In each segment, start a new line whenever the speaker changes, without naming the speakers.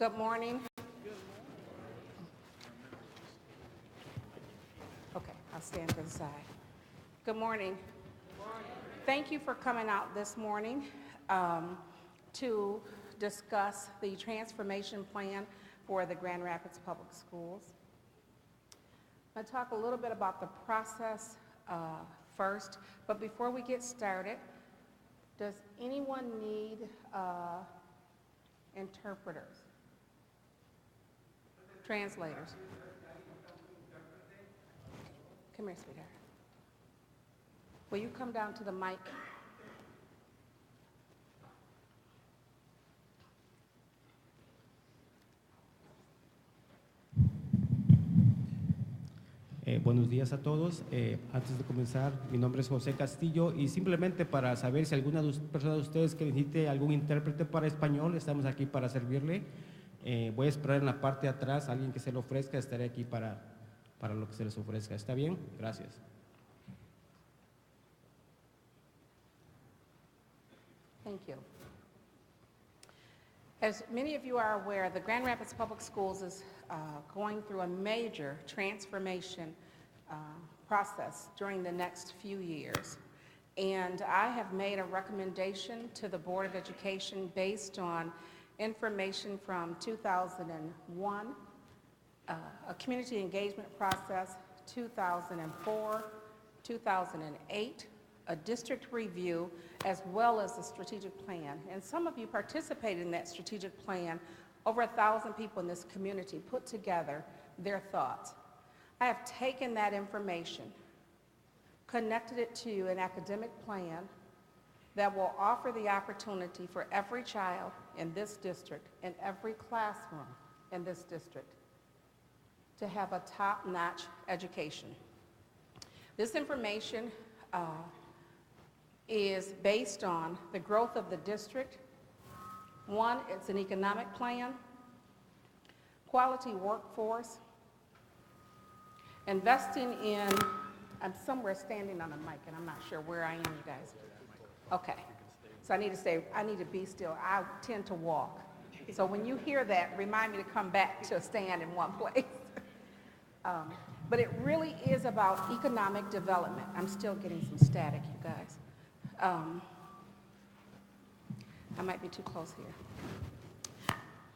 Good morning. Okay, I'll stand to the side. Good morning. Thank you for coming out this morning to discuss the transformation plan for the Grand Rapids Public Schools. I'm going to talk a little bit about the process first, but before we get started, does anyone need interpreters? Translators? Come here, sweetheart. Will you come down to the mic?
Buenos días a todos. Antes de comenzar, mi nombre es José Castillo y simplemente para saber si alguna persona de ustedes que necesite algún intérprete para español, estamos aquí para servirle. Voy a esperar en la parte de atrás a alguien que se lo ofrezca, estaré aquí para lo que se les ofrezca. ¿Está bien? Gracias.
Thank you. As many of you are aware, the Grand Rapids Public Schools is going through a major transformation process during the next few years. And I have made a recommendation to the Board of Education based on information from 2001, a community engagement process, 2004, 2008, a district review, as well as a strategic plan. And some of you participated in that strategic plan. Over 1,000 people in this community put together their thoughts. I have taken that information, connected it to an academic plan that will offer the opportunity for every child in this district, in every classroom in this district, to have a top-notch education. This information is based on the growth of the district. One, it's an economic plan, quality workforce, investing in, I'm somewhere standing on a mic and I'm not sure where I am, you guys. Okay, so I need to be still. I tend to walk. So when you hear that, remind me to come back to stand in one place. But it really is about economic development. I'm still getting some static, you guys. I might be too close here.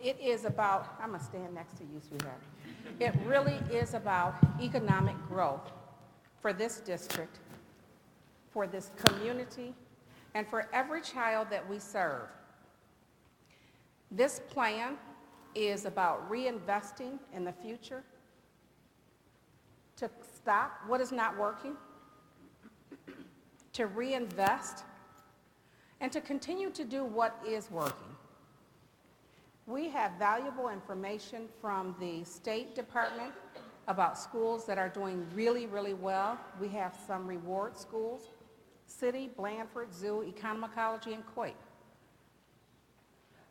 It is about, I'm gonna stand next to you, sweetheart. It really is about economic growth for this district, for this community, and for every child that we serve. This plan is about reinvesting in the future, to stop what is not working, to reinvest, and to continue to do what is working. We have valuable information from the State Department about schools that are doing really, really well. We have some reward schools: City, Blandford, Zoo, Economicology, and Coit.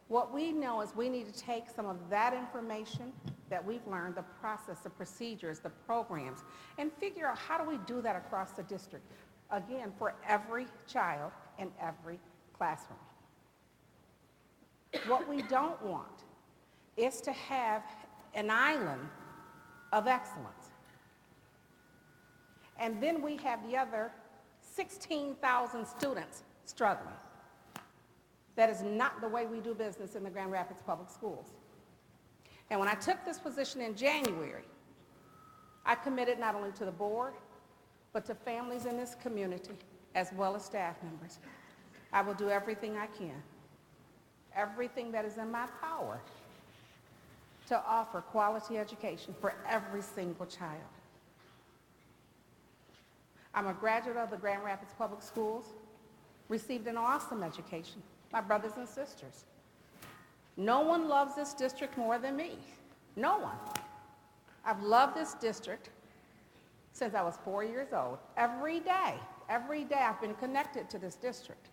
What we know is we need to take some of that information that we've learned, the process, the procedures, the programs, and figure out how do we do that across the district, again, for every child in every classroom. What we don't want is to have an island of excellence. And then we have the other 16,000 students struggling. That is not the way we do business in the Grand Rapids Public Schools. And when I took this position in January, I committed not only to the board, but to families in this community, as well as staff members. I will do everything I can, everything that is in my power, to offer quality education for every single child. I'm a graduate of the Grand Rapids Public Schools, received an awesome education, my brothers and sisters. No one loves this district more than me. No one. I've loved this district since I was 4 years old. Every day I've been connected to this district.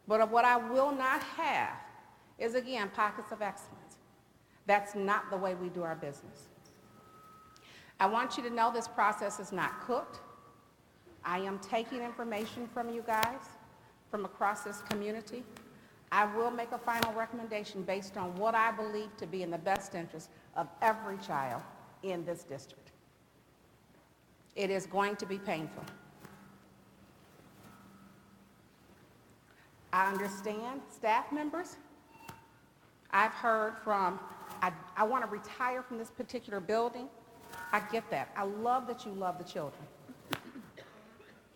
But what I will not have is, again, pockets of excellence. That's not the way we do our business. I want you to know this process is not cooked. I am taking information from you guys, from across this community. I will make a final recommendation based on what I believe to be in the best interest of every child in this district. It is going to be painful. I understand staff members. I've heard from, I want to retire from this particular building. I get that. I love that you love the children.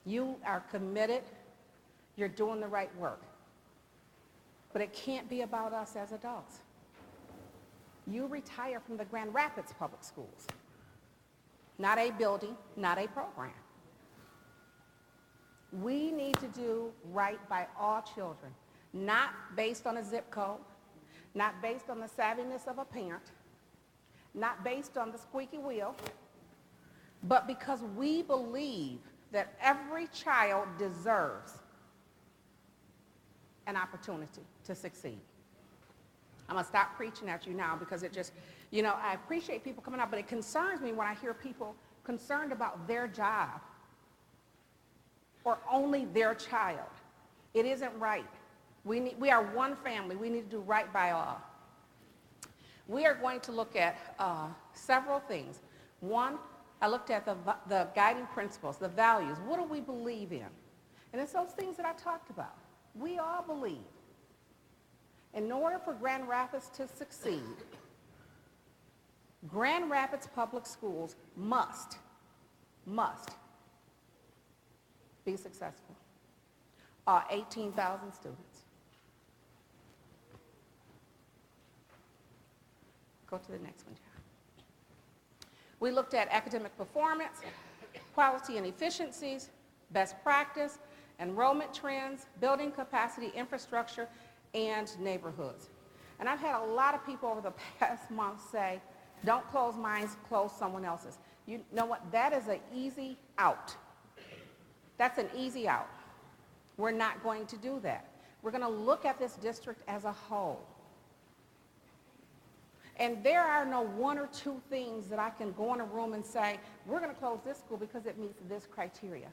You are committed. You're doing the right work. But it can't be about us as adults. You retire from the Grand Rapids Public Schools. Not a building, not a program. We need to do right by all children, not based on a zip code, not based on the savviness of a parent, not based on the squeaky wheel, but because we believe that every child deserves an opportunity to succeed. I'm going to stop preaching at you now because it just, I appreciate people coming out, but it concerns me when I hear people concerned about their job or only their child. It isn't right. We are one family. We need to do right by all. We are going to look at several things. One, I looked at the guiding principles, the values. What do we believe in? And it's those things that I talked about. We all believe. In order for Grand Rapids to succeed, Grand Rapids Public Schools must be successful. 18,000 students. Go to the next one, John. We looked at academic performance, quality and efficiencies, best practice, enrollment trends, building capacity, infrastructure, and neighborhoods. And I've had a lot of people over the past month say, don't close mine, close someone else's. You know what? That is an easy out. That's an easy out. We're not going to do that. We're going to look at this district as a whole. And there are no one or two things that I can go in a room and say, we're going to close this school because it meets this criteria.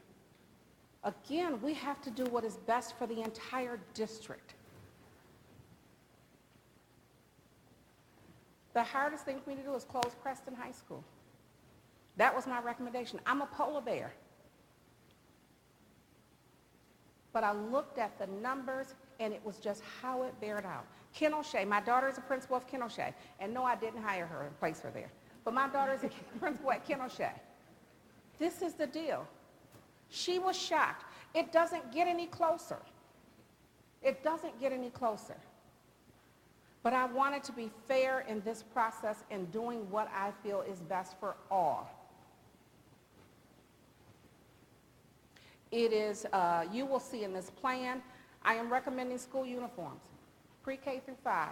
Again, we have to do what is best for the entire district. The hardest thing for me to do is close Preston High School. That was my recommendation. I'm a polar bear. But I looked at the numbers, and it was just how it bared out. Ken O'Shea, my daughter is a principal of Ken O'Shea. And no, I didn't hire her and place her there. But my daughter is a principal at Ken O'Shea. This is the deal. She was shocked. It doesn't get any closer. It doesn't get any closer. But I wanted to be fair in this process and doing what I feel is best for all. It is, you will see in this plan, I am recommending school uniforms, pre-K through 5.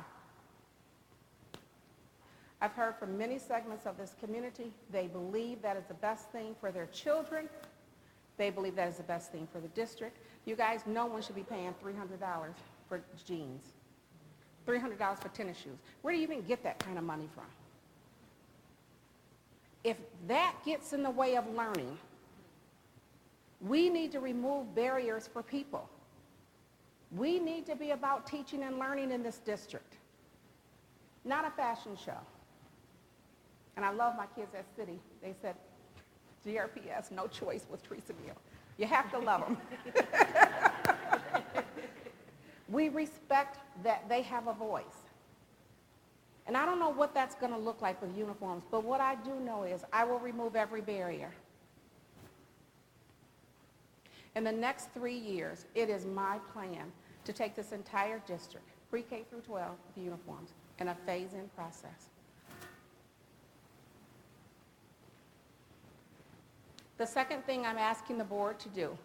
I've heard from many segments of this community, they believe that is the best thing for their children. They believe that is the best thing for the district. You guys, no one should be paying $300 for jeans. $300 for tennis shoes. Where do you even get that kind of money from? If that gets in the way of learning, we need to remove barriers for people. We need to be about teaching and learning in this district, not a fashion show. And I love my kids at City. They said, GRPS, no choice with Teresa Neal. You have to love them. We respect that they have a voice. And I don't know what that's going to look like with uniforms, but what I do know is I will remove every barrier. In the next 3 years, it is my plan to take this entire district, pre-K through 12, with uniforms, in a phase-in process. The second thing I'm asking the board to do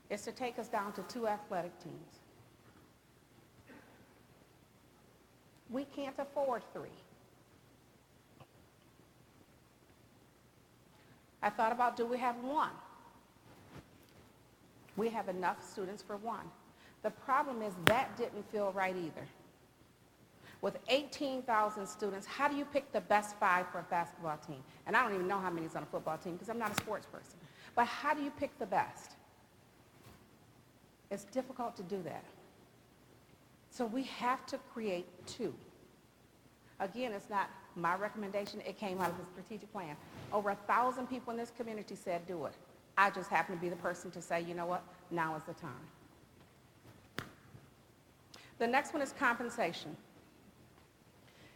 is to take us down to 2 athletic teams. We can't afford 3. I thought about, do we have 1? We have enough students for 1. The problem is that didn't feel right either. With 18,000 students, how do you pick the best 5 for a basketball team? And I don't even know how many is on a football team because I'm not a sports person. But how do you pick the best? It's difficult to do that. So we have to create two. Again, it's not my recommendation. It came out of the strategic plan. Over 1,000 people in this community said do it. I just happen to be the person to say, you know what, now is the time. The next one is compensation.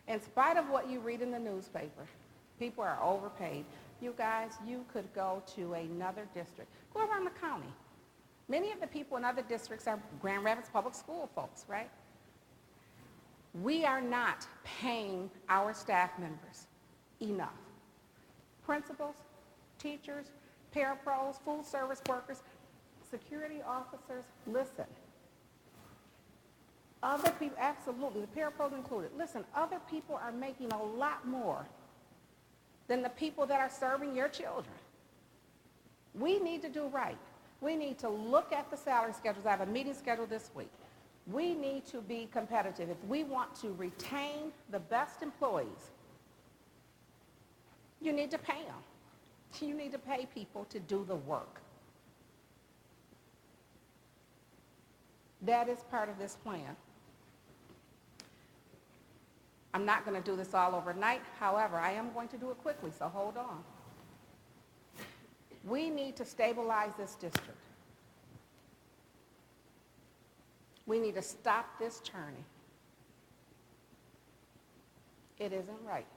In spite of what you read in the newspaper, people are overpaid. You guys, you could go to another district. Go around the county. Many of the people in other districts are Grand Rapids Public School folks, right? We are not paying our staff members enough. Principals, teachers, parapros, food service workers, security officers, listen. Other people, absolutely, the parapros included. Listen, other people are making a lot more than the people that are serving your children. We need to do right. We need to look at the salary schedules. I have a meeting scheduled this week. We need to be competitive. If we want to retain the best employees, you need to pay them. You need to pay people to do the work. That is part of this plan. I'm not going to do this all overnight. However, I am going to do it quickly, so hold on. We need to stabilize this district. We need to stop this churning. It isn't right.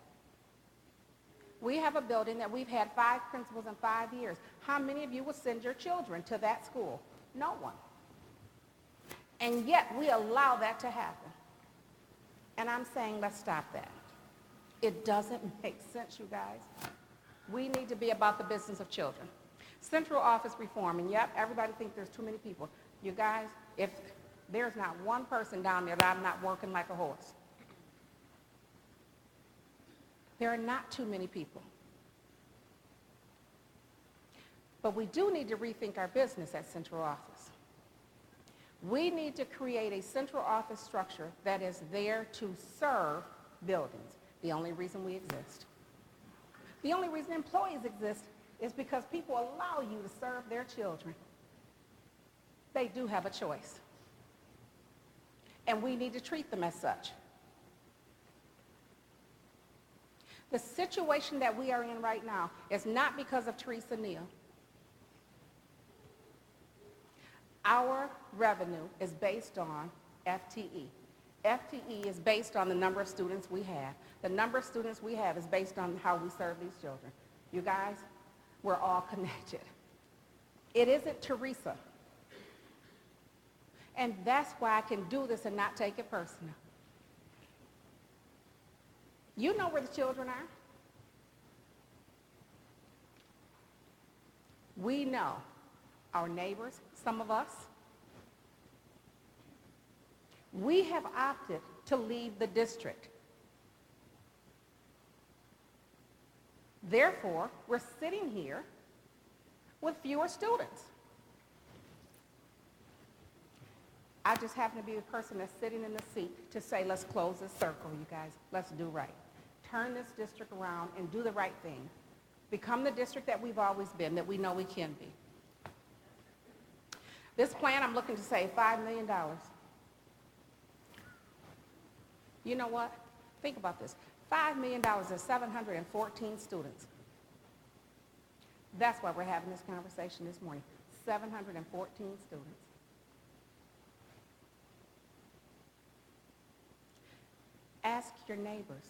We have a building that we've had 5 principals in 5 years. How many of you would send your children to that school? No one. And yet we allow that to happen. And I'm saying let's stop that. It doesn't make sense, you guys. We need to be about the business of children. Central office reform, and yep, everybody thinks there's too many people. You guys, if there's not one person down there that I'm not working like a horse. There are not too many people. But we do need to rethink our business at central office. We need to create a central office structure that is there to serve buildings. The only reason we exist. The only reason employees exist is because people allow you to serve their children. They do have a choice. And we need to treat them as such. The situation that we are in right now is not because of Teresa Neal. Our revenue is based on FTE. FTE is based on the number of students we have. The number of students we have is based on how we serve these children. You guys, we're all connected. It isn't Teresa. And that's why I can do this and not take it personal. You know where the children are. We know our neighbors, some of us. We have opted to leave the district. Therefore, we're sitting here with fewer students. I just happen to be the person that's sitting in the seat to say, let's close this circle, you guys. Let's do right. Turn this district around and do the right thing. Become the district that we've always been, that we know we can be. This plan, I'm looking to save $5 million. You know what? Think about this. $5 million is 714 students. That's why we're having this conversation this morning. 714 students. Ask your neighbors.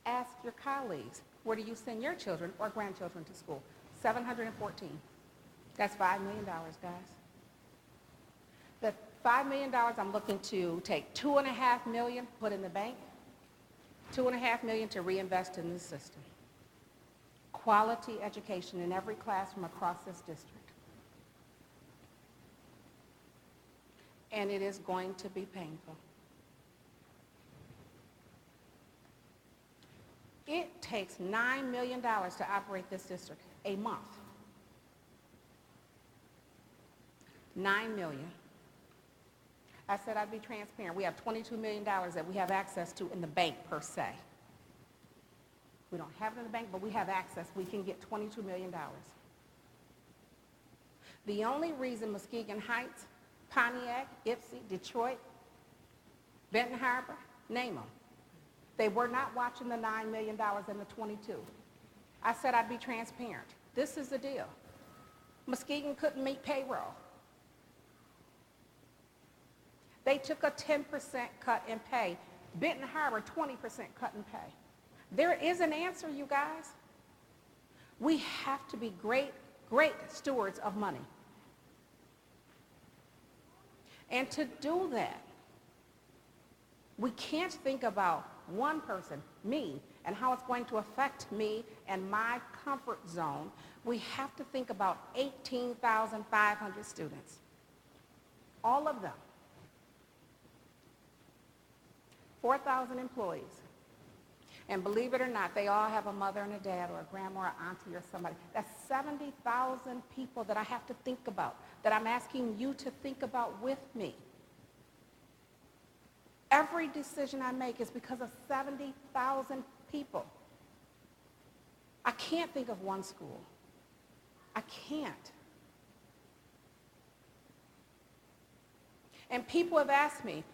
Ask your colleagues. Where do you send your children or grandchildren to school? 714. That's $5 million, guys. The $5 million, I'm looking to take $2.5 million, put in the bank, $2.5 million to reinvest in the system. Quality education in every classroom across this district. And it is going to be painful. It takes $9 million to operate this district a month. $9 million. I said I'd be transparent. We have $22 million that we have access to in the bank per se. We don't have it in the bank, but we have access. We can get $22 million. The only reason Muskegon Heights, Pontiac, Ypsi, Detroit Benton Harbor, name them. They were not watching the $9 million and the 22. I said I'd be transparent. This is the deal. Muskegon couldn't meet payroll. They took a 10% cut in pay. Benton Harbor, 20% cut in pay. There is an answer, you guys. We have to be great stewards of money. And to do that, we can't think about one person, me, and how it's going to affect me and my comfort zone. We have to think about 18,500 students. All of them. 4,000 employees. And believe it or not, they all have a mother and a dad or a grandma or auntie or somebody. That's 70,000 people that I have to think about, that I'm asking you to think about with me. Every decision I make is because of 70,000 people. I can't think of one school. I can't. And people have asked me,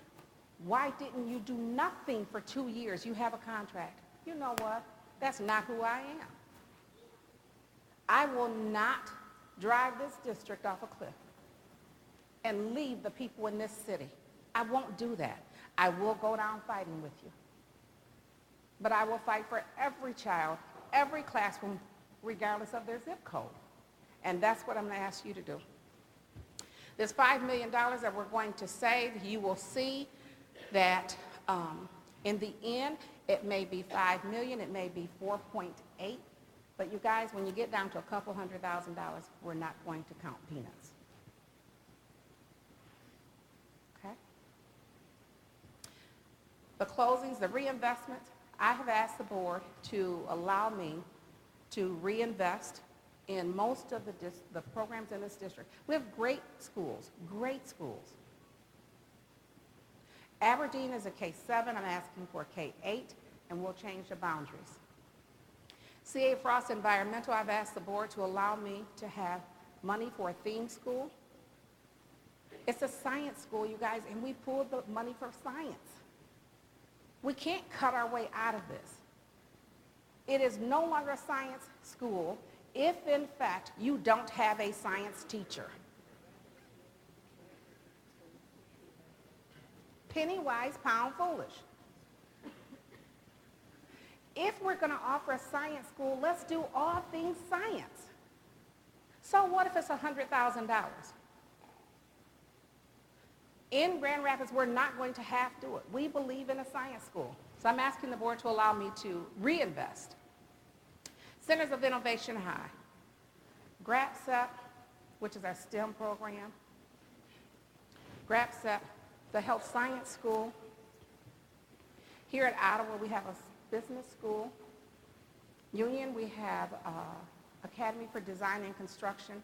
why didn't you do nothing for 2 years? You have a contract. You know what? That's not who I am. I will not drive this district off a cliff and leave the people in this city. I won't do that. I will go down fighting with you. But I will fight for every child, every classroom, regardless of their zip code. And that's what I'm going to ask you to do. This $5 million that we're going to save, you will see that in the end, it may be $5 million, it may be 4.8. But you guys, when you get down to a couple $100,000, we're not going to count peanuts. Okay? The closings, the reinvestments, I have asked the board to allow me to reinvest in most of the programs in this district. We have great schools, great schools. Aberdeen is a K-7, I'm asking for a K-8, and we'll change the boundaries. C.A. Frost Environmental, I've asked the board to allow me to have money for a theme school. It's a science school, you guys, and we pulled the money for science. We can't cut our way out of this. It is no longer a science school if, in fact, you don't have a science teacher. Penny wise, pound foolish. If we're going to offer a science school, let's do all things science. So what if it's $100,000? In Grand Rapids, we're not going to have to do it. We believe in a science school. So I'm asking the board to allow me to reinvest. Centers of Innovation High. GRAPSEP, which is our STEM program. GRAPSEP, the Health Science School. Here at Ottawa, we have a business school. Union, we have Academy for Design and Construction.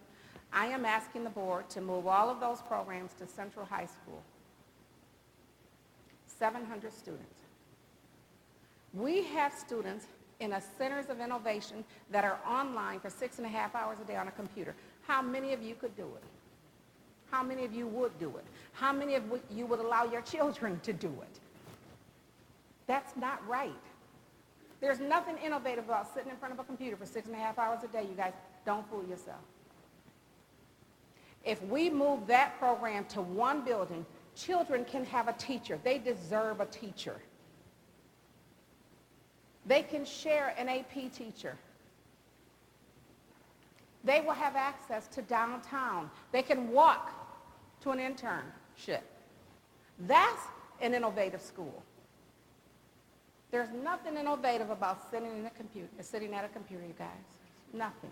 I am asking the board to move all of those programs to Central High School. 700 students. We have students in a centers of innovation that are online for 6.5 hours a day on a computer. How many of you could do it? How many of you would do it? How many of you would allow your children to do it? That's not right. There's nothing innovative about sitting in front of a computer for 6.5 hours a day, you guys. Don't fool yourself. If we move that program to one building, children can have a teacher. They deserve a teacher. They can share an AP teacher. They will have access to downtown. They can walk to an internship. That's an innovative school. There's nothing innovative about sitting at a computer, you guys. Nothing.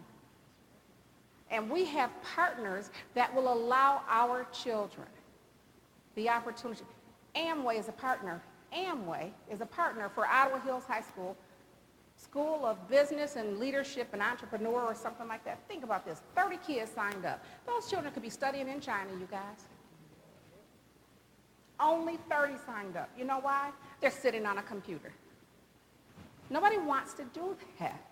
And we have partners that will allow our children the opportunity. Amway is a partner. Amway is a partner for Ottawa Hills High School, School of Business and Leadership and Entrepreneur or something like that. Think about this. 30 kids signed up. Those children could be studying in China, you guys. Only 30 signed up. You know why? They're sitting on a computer. Nobody wants to do that.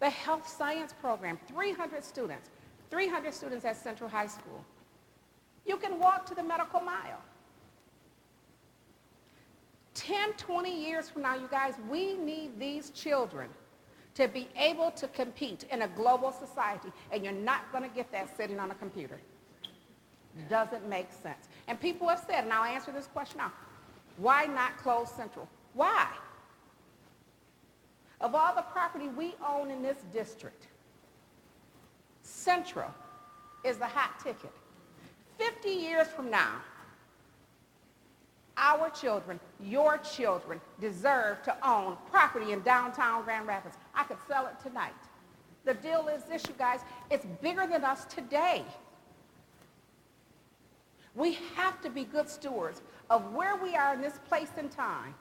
The health science program, 300 students. 300 students at Central High School. You can walk to the medical mile. 10, 20 years from now, you guys, we need these children to be able to compete in a global society, and you're not going to get that sitting on a computer. Doesn't make sense. And people have said, and I'll answer this question now, why not close Central? Why? Of all the property we own in this district, Central is the hot ticket. 50 years from now, our children, your children, deserve to own property in downtown Grand Rapids. I could sell it tonight. The deal is this, you guys, it's bigger than us today. We have to be good stewards of where we are in this place and time.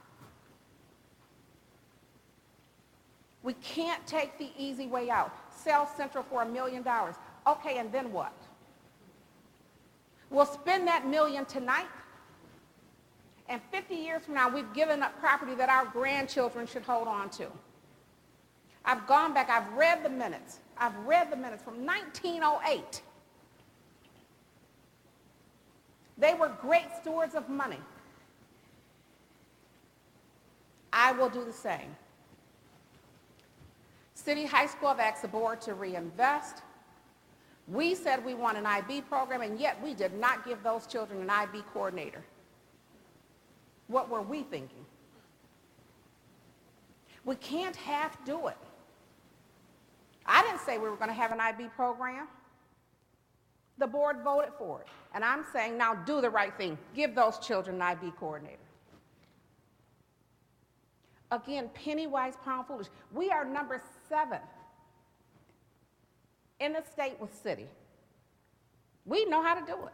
We can't take the easy way out. Sell Central for $1 million. Okay, and then what? We'll spend that million tonight, and 50 years from now, we've given up property that our grandchildren should hold on to. I've gone back, I've read the minutes. I've read the minutes from 1908. They were great stewards of money. I will do the same. City High School, I've asked the board to reinvest. We said we want an IB program, and yet we did not give those children an IB coordinator. What were we thinking? We can't half do it. I didn't say we were going to have an IB program. The board voted for it. And I'm saying now do the right thing. Give those children an IB coordinator. Again, penny wise, pound foolish. We are number 7 in the state with city. We know how to do it.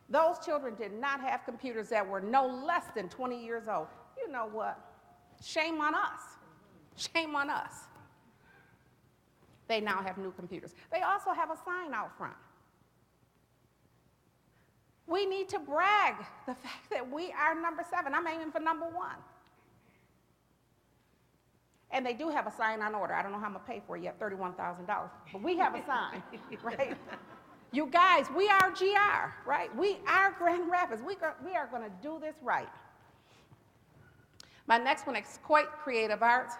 Those children did not have computers that were no less than 20 years old. You know what? Shame on us. Shame on us. They now have new computers. They also have a sign out front. We need to brag the fact that we are number 7. I'm aiming for number 1. And they do have a sign on order. I don't know how I'm going to pay for it yet, $31,000. But we have a sign, right? You guys, we are GR, right? We are Grand Rapids. We are going to do this right. My next one is Coit Creative Arts.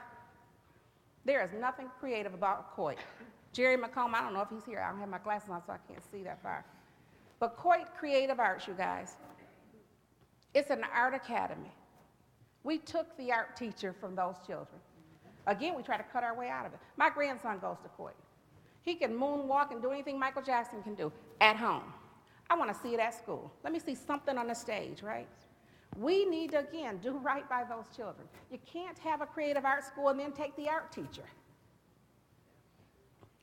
There is nothing creative about Coit. Jerry McComb, I don't know if he's here. I don't have my glasses on, so I can't see that far. But Coit Creative Arts, you guys, it's an art academy. We took the art teacher from those children. Again, we try to cut our way out of it. My grandson goes to Coit. He can moonwalk and do anything Michael Jackson can do at home. I want to see it at school. Let me see something on the stage, right? We need to, again, do right by those children. You can't have a creative arts school and then take the art teacher.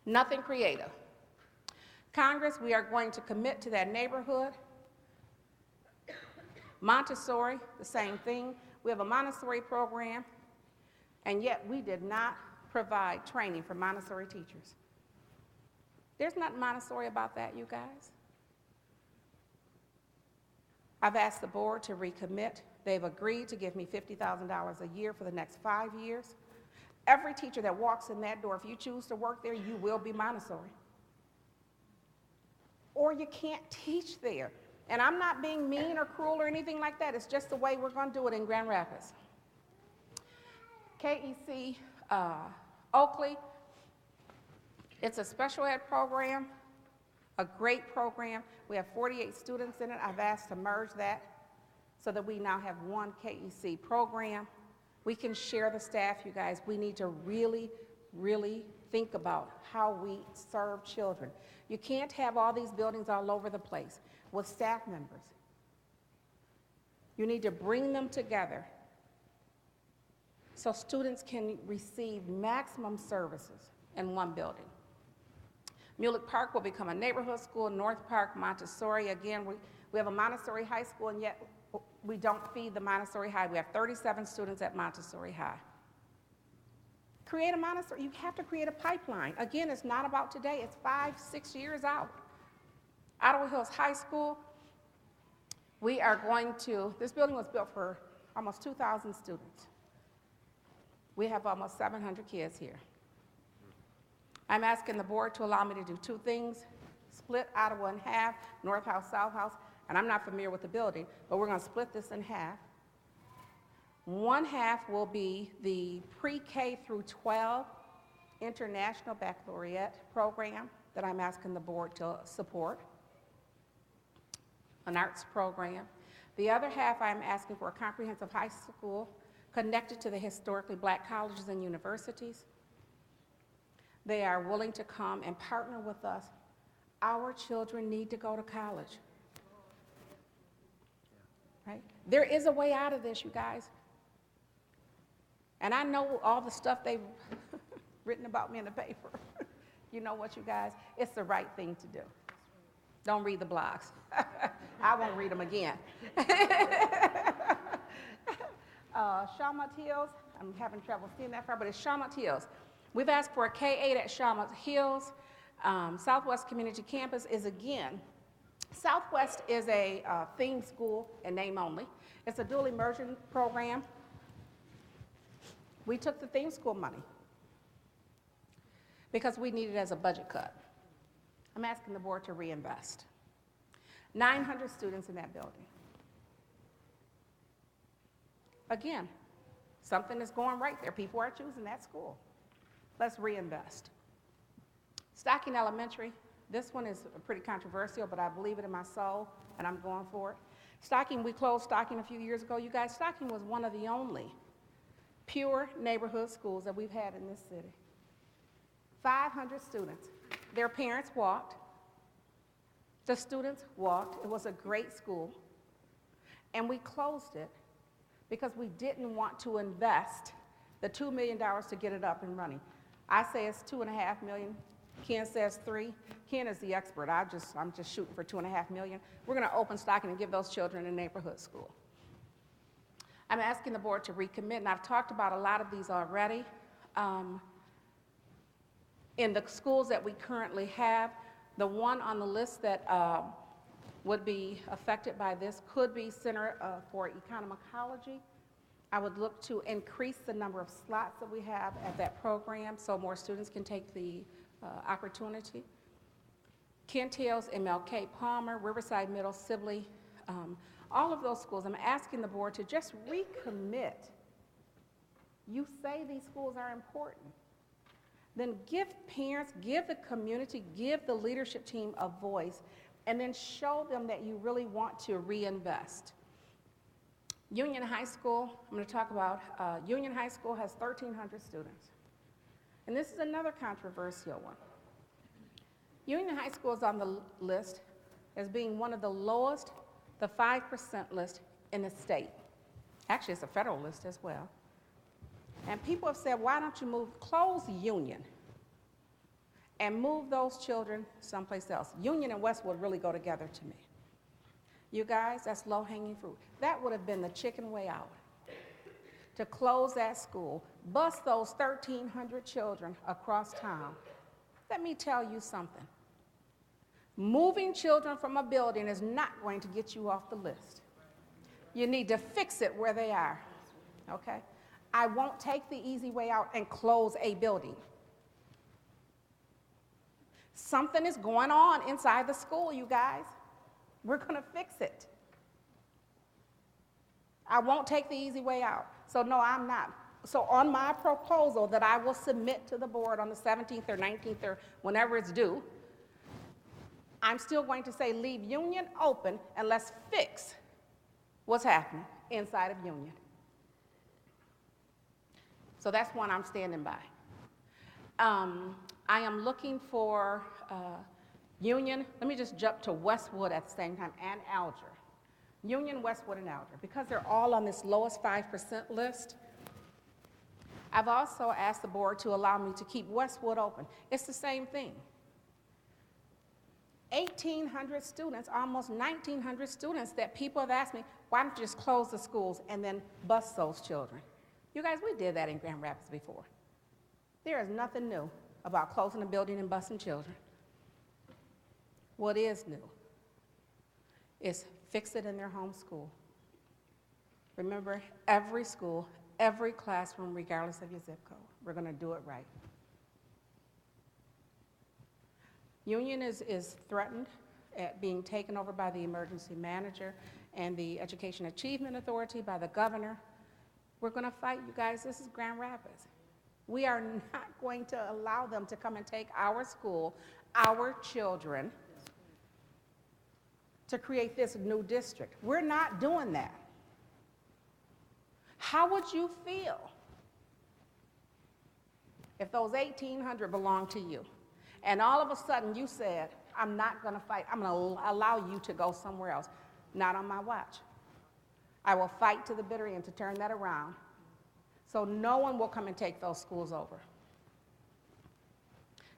Nothing creative. Congress, we are going to commit to that neighborhood. Montessori, the same thing. We have a Montessori program, and yet we did not provide training for Montessori teachers. There's nothing Montessori about that, you guys. I've asked the board to recommit. They've agreed to give me $50,000 a year for the next 5 years. Every teacher that walks in that door, if you choose to work there, you will be Montessori. Or you can't teach there. And I'm not being mean or cruel or anything like that. It's just the way we're going to do it in Grand Rapids. KEC Oakley, it's a special ed program, a great program. We have 48 students in it. I've asked to merge that so that we now have one KEC program. We can share the staff, you guys. We need to really, really think about how we serve children. You can't have all these buildings all over the place with staff members. You need to bring them together so students can receive maximum services in one building. Mulek Park will become a neighborhood school. North Park, Montessori. Again, we have a Montessori high school, and yet we don't feed the Montessori high. We have 37 students at Montessori High. Create a Montessori. You have to create a pipeline. Again, it's not about today. It's 5, 6 years out. Ottawa Hills High School, we are going to, this building was built for almost 2,000 students. We have almost 700 kids here. I'm asking the board to allow me to do 2 things, split Ottawa in half, North House, South House, and I'm not familiar with the building, but we're going to split this in half. One half will be the pre-K through 12 International Baccalaureate program that I'm asking the board to support, an arts program. The other half I'm asking for a comprehensive high school connected to the historically black colleges and universities. They are willing to come and partner with us. Our children need to go to college. Right? There is a way out of this, you guys. And I know all the stuff they've written about me in the paper. You know what, you guys? It's the right thing to do. Don't read the blogs. I won't read them again. Shawmut Hills, I'm having trouble seeing that far, but it's Shawmut Hills. We've asked for a K-8 at Shawmut Hills. Southwest Community Campus is again, Southwest is a theme school in name only. It's a dual immersion program. We took the theme school money because we need it as a budget cut. I'm asking the board to reinvest. 900 students in that building. Again, something is going right there. People are choosing that school. Let's reinvest. Stocking Elementary, this one is pretty controversial, but I believe it in my soul, and I'm going for it. Stocking, we closed Stocking a few years ago. You guys, Stocking was one of the only pure neighborhood schools that we've had in this city. 500 students. Their parents walked. The students walked. It was a great school. And we closed it because we didn't want to invest the $2 million to get it up and running. I say it's $2.5 million. Ken says 3. Ken is the expert. I'm just shooting for $2.5 million. We're going to open Stocking and give those children a neighborhood school. I'm asking the board to recommit, and I've talked about a lot of these already. In the schools that we currently have, the one on the list that would be affected by this could be Center for Economicology. I would look to increase the number of slots that we have at that program so more students can take the opportunity. Kent Hills, MLK Palmer, Riverside Middle, Sibley, all of those schools, I'm asking the board to just recommit. You say these schools are important. Then give parents, give the community, give the leadership team a voice, and then show them that you really want to reinvest. Union High School, I'm going to talk about, Union High School has 1,300 students. And this is another controversial one. Union High School is on the list as being one of the lowest, the 5% list in the state. Actually, it's a federal list as well. And people have said, why don't you close Union and move those children someplace else? Union and Westwood really go together to me. You guys, that's low-hanging fruit. That would have been the chicken way out, to close that school, bus those 1,300 children across town. Let me tell you something. Moving children from a building is not going to get you off the list. You need to fix it where they are, okay? I won't take the easy way out and close a building. Something is going on inside the school, you guys. We're going to fix it. I won't take the easy way out. So no, I'm not. So on my proposal that I will submit to the board on the 17th or 19th or whenever it's due, I'm still going to say leave Union open and let's fix what's happening inside of Union. So that's one I'm standing by. I am looking for Union. Let me just jump to Westwood at the same time, and Alger. Union, Westwood, and Alger. Because they're all on this lowest 5% list, I've also asked the board to allow me to keep Westwood open. It's the same thing. 1,800 students, almost 1,900 students that people have asked me, why don't you just close the schools and then bus those children? You guys, we did that in Grand Rapids before. There is nothing new about closing a building and busing children. What is new is fix it in their home school. Remember, every school, every classroom, regardless of your zip code, we're going to do it right. Union is threatened at being taken over by the emergency manager and the Education Achievement Authority by the governor. We're going to fight, you guys. This is Grand Rapids. We are not going to allow them to come and take our school, our children, to create this new district. We're not doing that. How would you feel if those 1,800 belonged to you, and all of a sudden you said, I'm not going to fight, I'm going to allow you to go somewhere else? Not on my watch. I will fight to the bitter end to turn that around, so no one will come and take those schools over.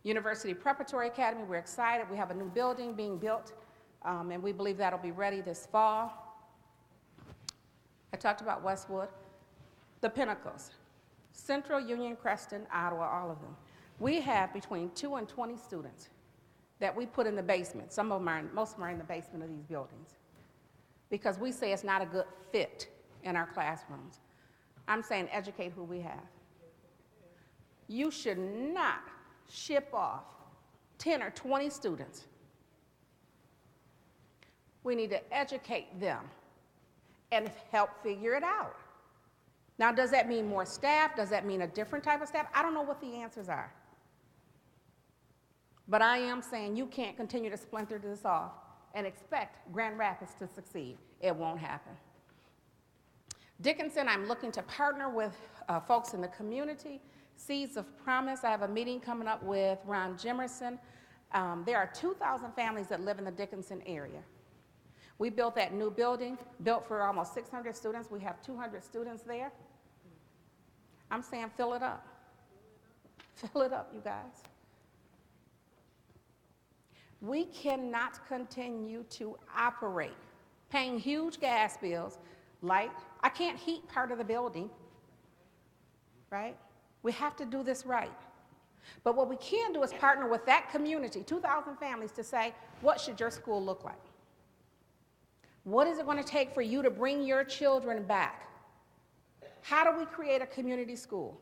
University Preparatory Academy, we're excited. We have a new building being built, and we believe that'll be ready this fall. I talked about Westwood. The Pinnacles, Central, Union, Creston, Ottawa, all of them. We have between 2 and 20 students that we put in the basement. Most of them are in the basement of these buildings, because we say it's not a good fit in our classrooms. I'm saying educate who we have. You should not ship off 10 or 20 students. We need to educate them and help figure it out. Now, does that mean more staff? Does that mean a different type of staff? I don't know what the answers are. But I am saying you can't continue to splinter this off and expect Grand Rapids to succeed. It won't happen. Dickinson, I'm looking to partner with folks in the community. Seeds of Promise, I have a meeting coming up with Ron Jimerson. There are 2,000 families that live in the Dickinson area. We built that new building, built for almost 600 students. We have 200 students there. I'm saying fill it up. Fill it up, you guys. We cannot continue to operate paying huge gas bills, light. I can't heat part of the building, right? We have to do this right. But what we can do is partner with that community, 2,000 families, to say, what should your school look like? What is it going to take for you to bring your children back? How do we create a community school?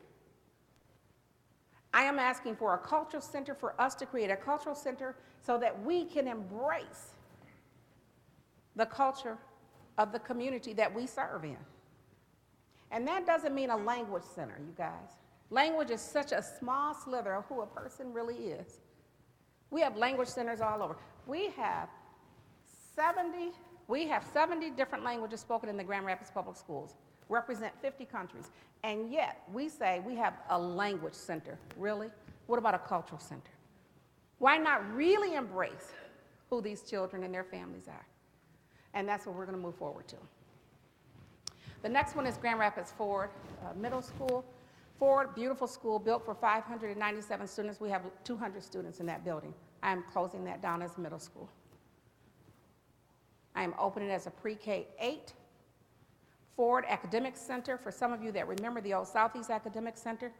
I am asking for a cultural center, for us to create a cultural center so that we can embrace the culture of the community that we serve in. And that doesn't mean a language center, you guys. Language is such a small slither of who a person really is. We have language centers all over. We have 70 different languages spoken in the Grand Rapids Public Schools, represent 50 countries, and yet we say we have a language center. Really? What about a cultural center? Why not really embrace who these children and their families are? And that's what we're going to move forward to. The next one is Grand Rapids Ford Middle School. Ford, beautiful school, built for 597 students. We have 200 students in that building. I am closing that down as middle school. I am opening it as a pre-K-8. Ford Academic Center, for some of you that remember the old Southeast Academic Center,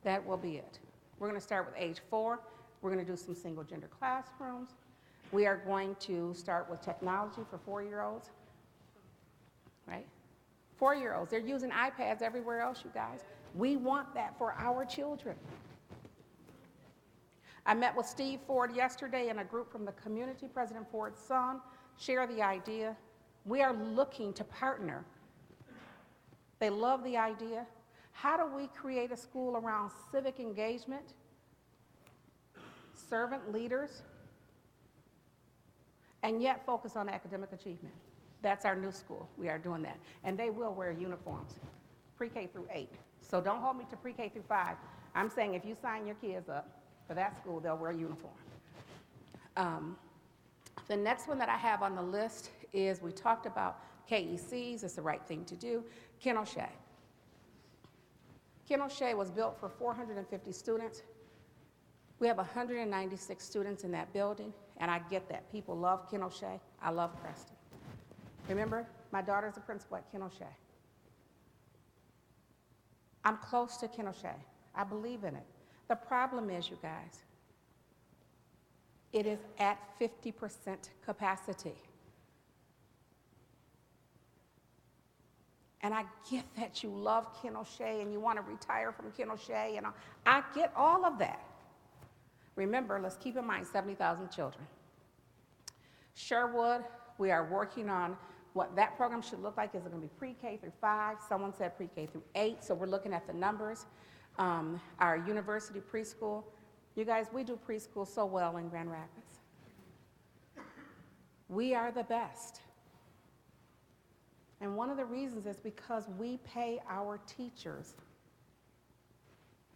that will be it. We're going to start with age 4. We're going to do some single-gender classrooms. We are going to start with technology for 4-year-olds, right? 4-year-olds, they're using iPads everywhere else, you guys. We want that for our children. I met with Steve Ford yesterday and a group from the community, President Ford's son, share the idea. We are looking to partner. They love the idea. How do we create a school around civic engagement, servant leaders, and yet focus on academic achievement? That's our new school. We are doing that. And they will wear uniforms, pre-K through 8. So don't hold me to pre-K through 5. I'm saying if you sign your kids up for that school, they'll wear a uniform. The next one that I have on the list is, we talked about KECs, it's the right thing to do. Ken O'Shea. Ken O'Shea was built for 450 students. We have 196 students in that building, and I get that. People love Ken O'Shea. I love Preston. Remember, my daughter's a principal at Ken O'Shea. I'm close to Ken O'Shea. I believe in it. The problem is, you guys, it is at 50% capacity. And I get that you love Ken O'Shea and you want to retire from Ken O'Shea, and I get all of that. Remember, let's keep in mind 70,000 children. Sherwood, we are working on what that program should look like. Is it going to be pre-K through 5? Someone said pre-K through 8, so we're looking at the numbers. Our university preschool, you guys, we do preschool so well in Grand Rapids. We are the best. And one of the reasons is because we pay our teachers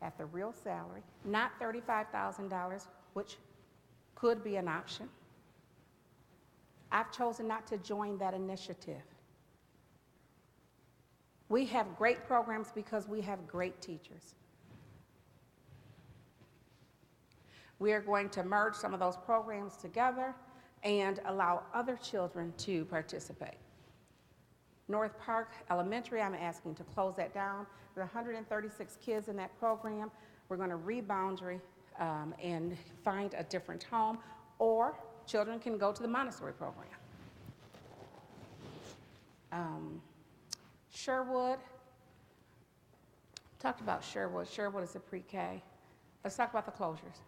at the real salary, not $35,000, which could be an option. I've chosen not to join that initiative. We have great programs because we have great teachers. We are going to merge some of those programs together and allow other children to participate. North Park Elementary, I'm asking to close that down. There are 136 kids in that program. We're going to reboundary and find a different home, or children can go to the Montessori program. Sherwood, talked about Sherwood. Sherwood is a pre-K. Let's talk about the closures.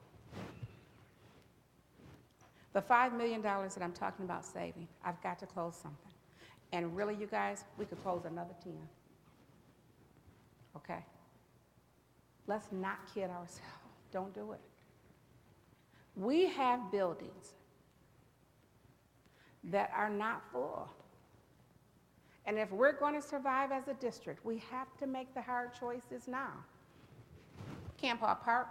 The $5 million that I'm talking about saving, I've got to close something. And really, you guys, we could close another 10. Okay? Let's not kid ourselves. Don't do it. We have buildings that are not full. And if we're going to survive as a district, we have to make the hard choices now. Campaw Park.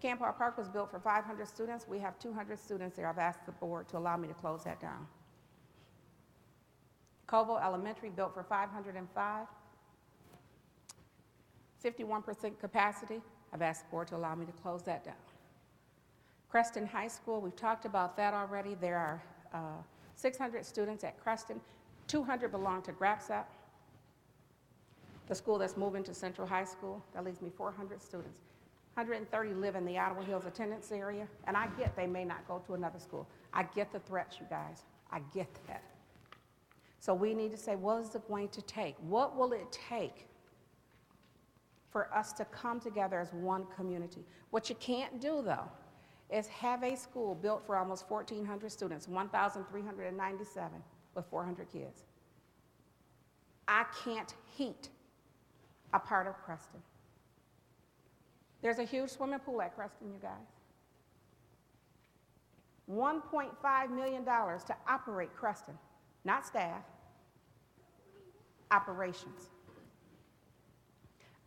Campaw Park was built for 500 students. We have 200 students there. I've asked the board to allow me to close that down. Covo Elementary, built for 505, 51% capacity. I've asked the board to allow me to close that down. Creston High School, we've talked about that already. There are 600 students at Creston. 200 belong to Grapsap, the school that's moving to Central High School. That leaves me 400 students. 130 live in the Ottawa Hills attendance area, and I get they may not go to another school. I get the threats, you guys. I get that. So we need to say, what is it going to take? What will it take for us to come together as one community? What you can't do, though, is have a school built for almost 1,400 students, 1,397 with 400 kids. I can't heat a part of Creston. There's a huge swimming pool at Creston, you guys. $1.5 million to operate Creston, not staff, operations.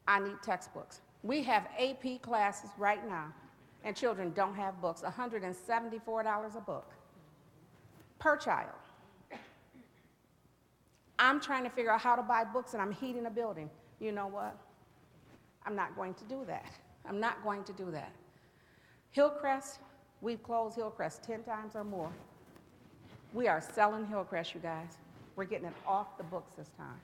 I need textbooks. We have AP classes right now, and children don't have books, $174 a book per child. I'm trying to figure out how to buy books, and I'm heating a building. You know what? I'm not going to do that. I'm not going to do that. Hillcrest, we've closed Hillcrest 10 times or more. We are selling Hillcrest, you guys. We're getting it off the books this time.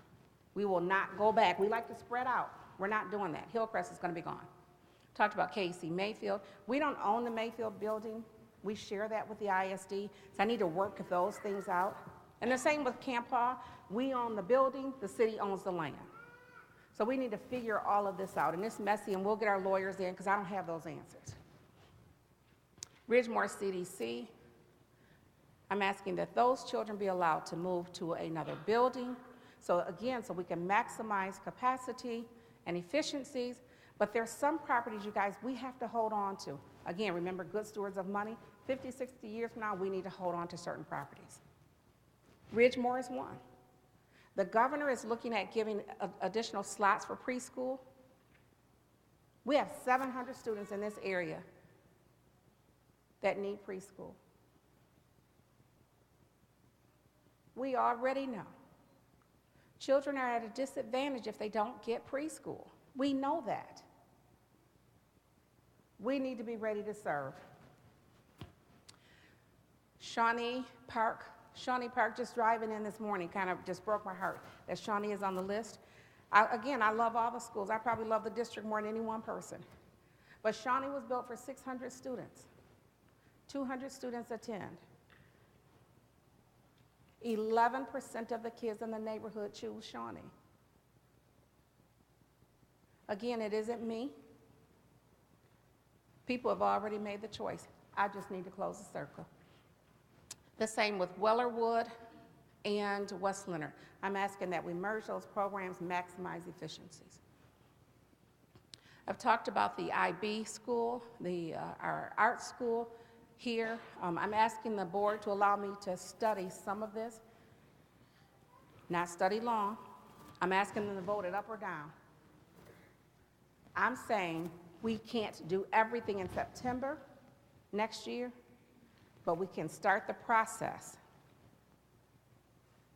We will not go back. We like to spread out. We're not doing that. Hillcrest is going to be gone. Talked about KC Mayfield. We don't own the Mayfield building. We share that with the ISD, so I need to work those things out. And the same with Campaw. We own the building, the city owns the land. So we need to figure all of this out. And it's messy, and we'll get our lawyers in because I don't have those answers. Ridgemore CDC, I'm asking that those children be allowed to move to another building. So again, so we can maximize capacity and efficiencies. But there's some properties, you guys, we have to hold on to. Again, remember, good stewards of money. 50, 60 years from now, we need to hold on to certain properties. Ridgemore is one. The governor is looking at giving additional slots for preschool. We have 700 students in this area that need preschool. We already know children are at a disadvantage if they don't get preschool. We know that. We need to be ready to serve. Shawnee Park, just driving in this morning, kind of just broke my heart that Shawnee is on the list. Again, I love all the schools. I probably love the district more than any one person. But Shawnee was built for 600 students. 200 students attend. 11% of the kids in the neighborhood choose Shawnee. Again, it isn't me. People have already made the choice. I just need to close the circle. The same with Wellerwood, and West Leonard. I'm asking that we merge those programs, maximize efficiencies. I've talked about the IB school, our art school here. I'm asking the board to allow me to study some of this, not study long. I'm asking them to vote it up or down. I'm saying we can't do everything in September next year, but we can start the process,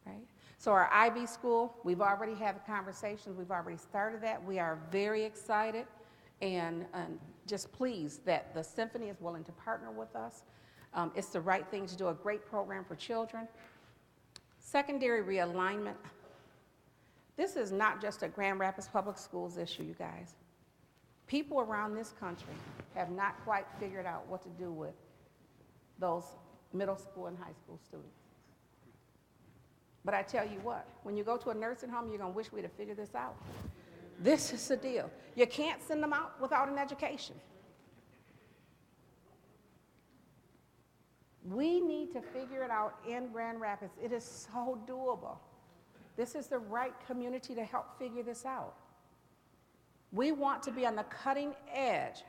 right? So our IB school, we've already had the conversations, we've already started that. We are very excited and just pleased that the Symphony is willing to partner with us. It's the right thing to do, a great program for children. Secondary realignment. This is not just a Grand Rapids Public Schools issue, you guys. People around this country have not quite figured out what to do with those middle school and high school students. But I tell you what, when you go to a nursing home, you're going to wish we'd have figured this out. This is the deal. You can't send them out without an education. We need to figure it out in Grand Rapids. It is so doable. This is the right community to help figure this out. We want to be on the cutting edge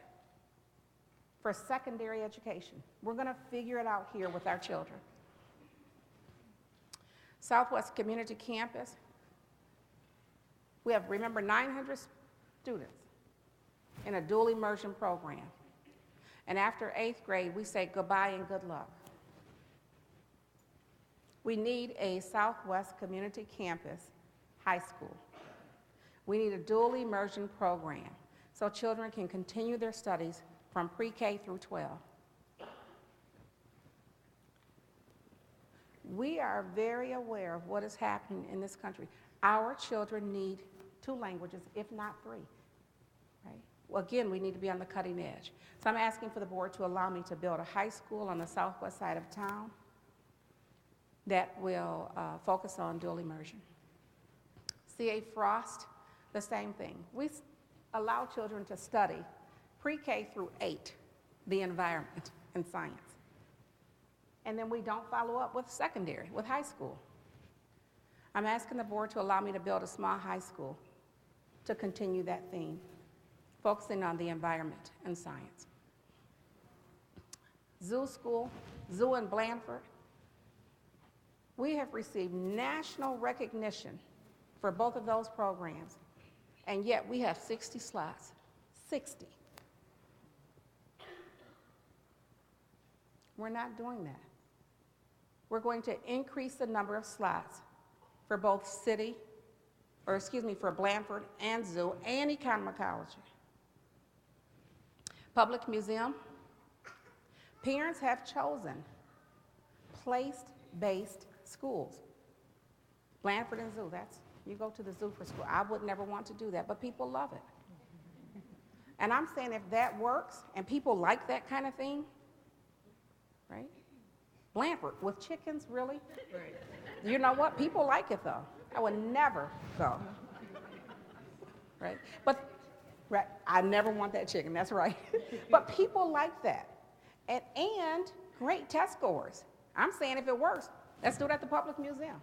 for secondary education. We're going to figure it out here with our children. Southwest Community Campus. We have, remember, 900 students in a dual immersion program. And after 8th grade, we say goodbye and good luck. We need a Southwest Community Campus high school. We need a dual immersion program so children can continue their studies from pre-K through 12. We are very aware of what is happening in this country. Our children need 2 languages, if not 3. Right? Well, again, we need to be on the cutting edge. So I'm asking for the board to allow me to build a high school on the southwest side of town that will focus on dual immersion. C.A. Frost, the same thing. We allow children to study pre-K through 8, the environment and science. And then we don't follow up with secondary, with high school. I'm asking the board to allow me to build a small high school to continue that theme, focusing on the environment and science. Zoo school, Zoo in Blandford. We have received national recognition for both of those programs, and yet we have 60 slots, 60. We're not doing that. We're going to increase the number of slots for both for Blandford and Zoo and economicology. Public museum. Parents have chosen place-based schools. Blandford and Zoo, you go to the zoo for school. I would never want to do that, but people love it. And I'm saying if that works and people like that kind of thing, right? Blandford with chickens, really? Right. You know what? People like it though. I would never go. Right? But right, I never want that chicken, that's right. But people like that. And great test scores. I'm saying if it works, let's do it at the public museum.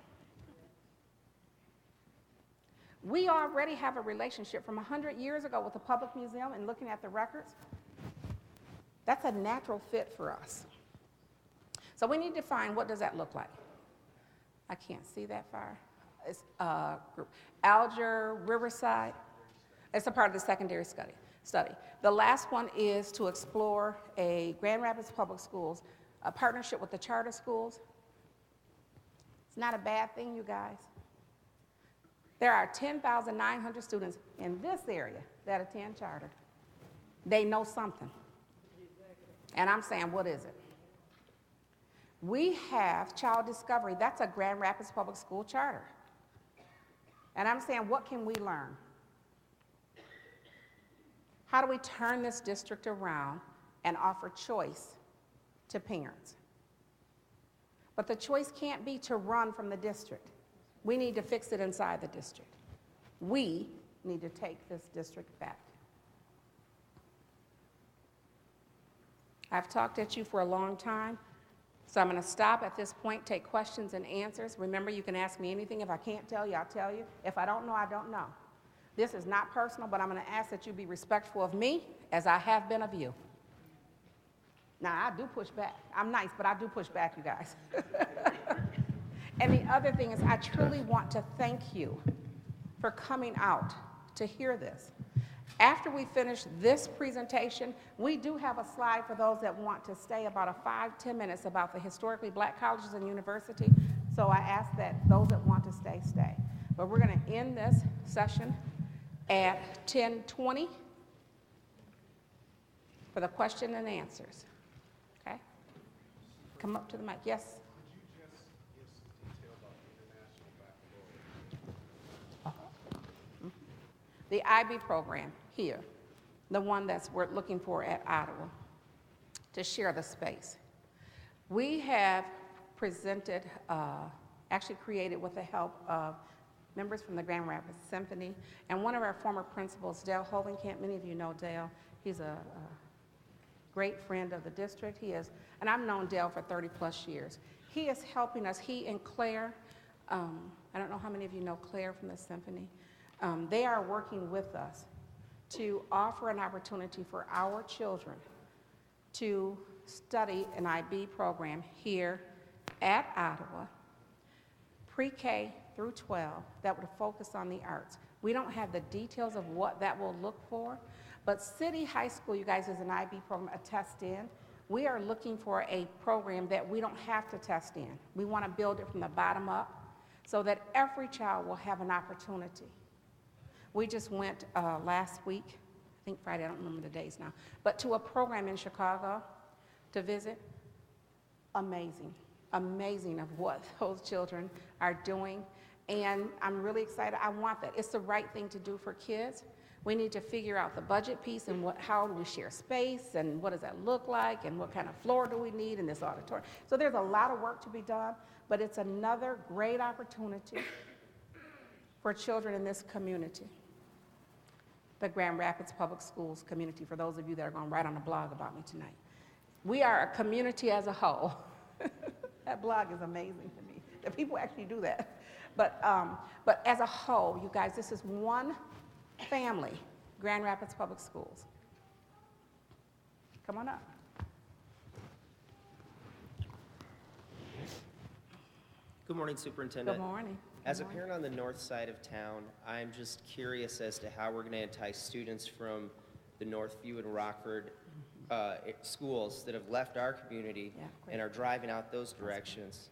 We already have a relationship from 100 years ago with the public museum and looking at the records. That's a natural fit for us. So we need to find what does that look like. I can't see that far. It's group. Alger, Riverside. It's a part of the secondary study. The last one is to explore a Grand Rapids Public Schools, a partnership with the charter schools. It's not a bad thing, you guys. There are 10,900 students in this area that attend charter. They know something. And I'm saying, what is it? We have Child Discovery. That's a Grand Rapids Public School charter. And I'm saying, what can we learn? How do we turn this district around and offer choice to parents? But the choice can't be to run from the district. We need to fix it inside the district. We need to take this district back. I've talked at you for a long time. So I'm going to stop at this point, take questions and answers. Remember, you can ask me anything. If I can't tell you, I'll tell you. If I don't know, I don't know. This is not personal, but I'm going to ask that you be respectful of me as I have been of you. Now, I do push back. I'm nice, but I do push back, you guys. And the other thing is, I truly want to thank you for coming out to hear this. After we finish this presentation, we do have a slide for those that want to stay, about a 5-10 minutes about the historically black colleges and university. So I ask that those that want to stay, stay. But we're going to end this session at 10:20 for the question and answers. Okay? Come up to the mic. Yes?
Could you just give some detail about the international baccalaureate?
The IB program here, the one that's we're looking for at Ottawa, to share the space. We have presented, actually created with the help of members from the Grand Rapids Symphony and one of our former principals, Dale Hovenkamp. Many of you know Dale. He's a great friend of the district. He is, and I've known Dale for 30 plus years. He is helping us, he and Claire, I don't know how many of you know Claire from the Symphony. They are working with us to offer an opportunity for our children to study an IB program here at Ottawa, pre-K through 12, that would focus on the arts. We don't have the details of what that will look for, but City High School, you guys, is an IB program, a test in. We are looking for a program that we don't have to test in. We want to build it from the bottom up so that every child will have an opportunity. We just went last week, I think Friday, I don't remember the days now, but to a program in Chicago to visit. Amazing, amazing of what those children are doing. And I'm really excited. I want that. It's the right thing to do for kids. We need to figure out the budget piece and how do we share space and what does that look like and what kind of floor do we need in this auditorium. So there's a lot of work to be done, but it's another great opportunity for children in this community, the Grand Rapids Public Schools community, for those of you that are going to write on a blog about me tonight. We are a community as a whole. That blog is amazing to me, that people actually do that. But as a whole, you guys, this is one family, Grand Rapids Public Schools. Come on up.
Good morning, Superintendent.
Good morning.
As a parent on the north side of town, I'm just curious as to how we're going to entice students from the Northview and Rockford schools that have left our community and are driving out those directions.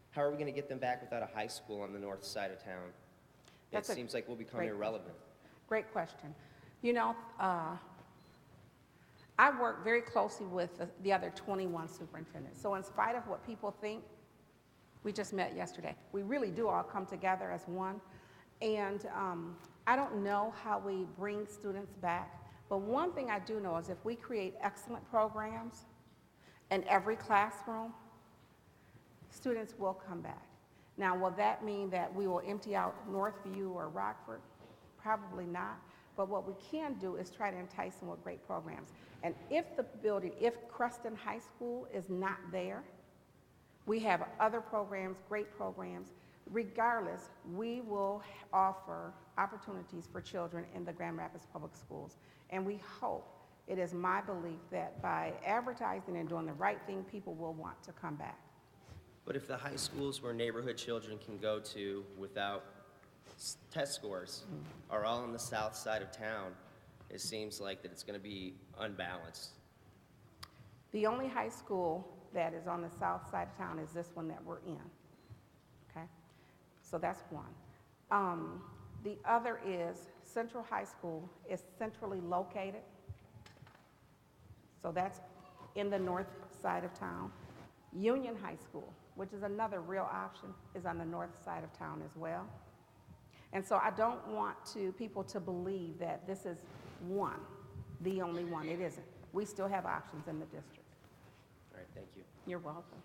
How are we going to get them back without a high school on the north side of town? It seems like we'll become irrelevant.
Great question. You know, I work very closely with the other 21 superintendents. So in spite of what people think, we just met yesterday. We really do all come together as one. And I don't know how we bring students back, but one thing I do know is if we create excellent programs in every classroom, students will come back. Now, will that mean that we will empty out Northview or Rockford? Probably not. But what we can do is try to entice them with great programs. And if Creston High School is not there, we have other programs, great programs. Regardless, we will offer opportunities for children in the Grand Rapids Public Schools. And we hope, it is my belief, that by advertising and doing the right thing, people will want to come back.
But if the high schools where neighborhood children can go to without test scores are all on the south side of town, it seems like that it's going to be unbalanced.
The only high school that is on the south side of town is this one that we're in, okay? So that's one. The other is Central High School is centrally located. So that's in the north side of town. Union High School, which is another real option, is on the north side of town as well. And so I don't want people to believe that this is one, the only one. It isn't. We still have options in the district.
All right, thank you.
You're welcome.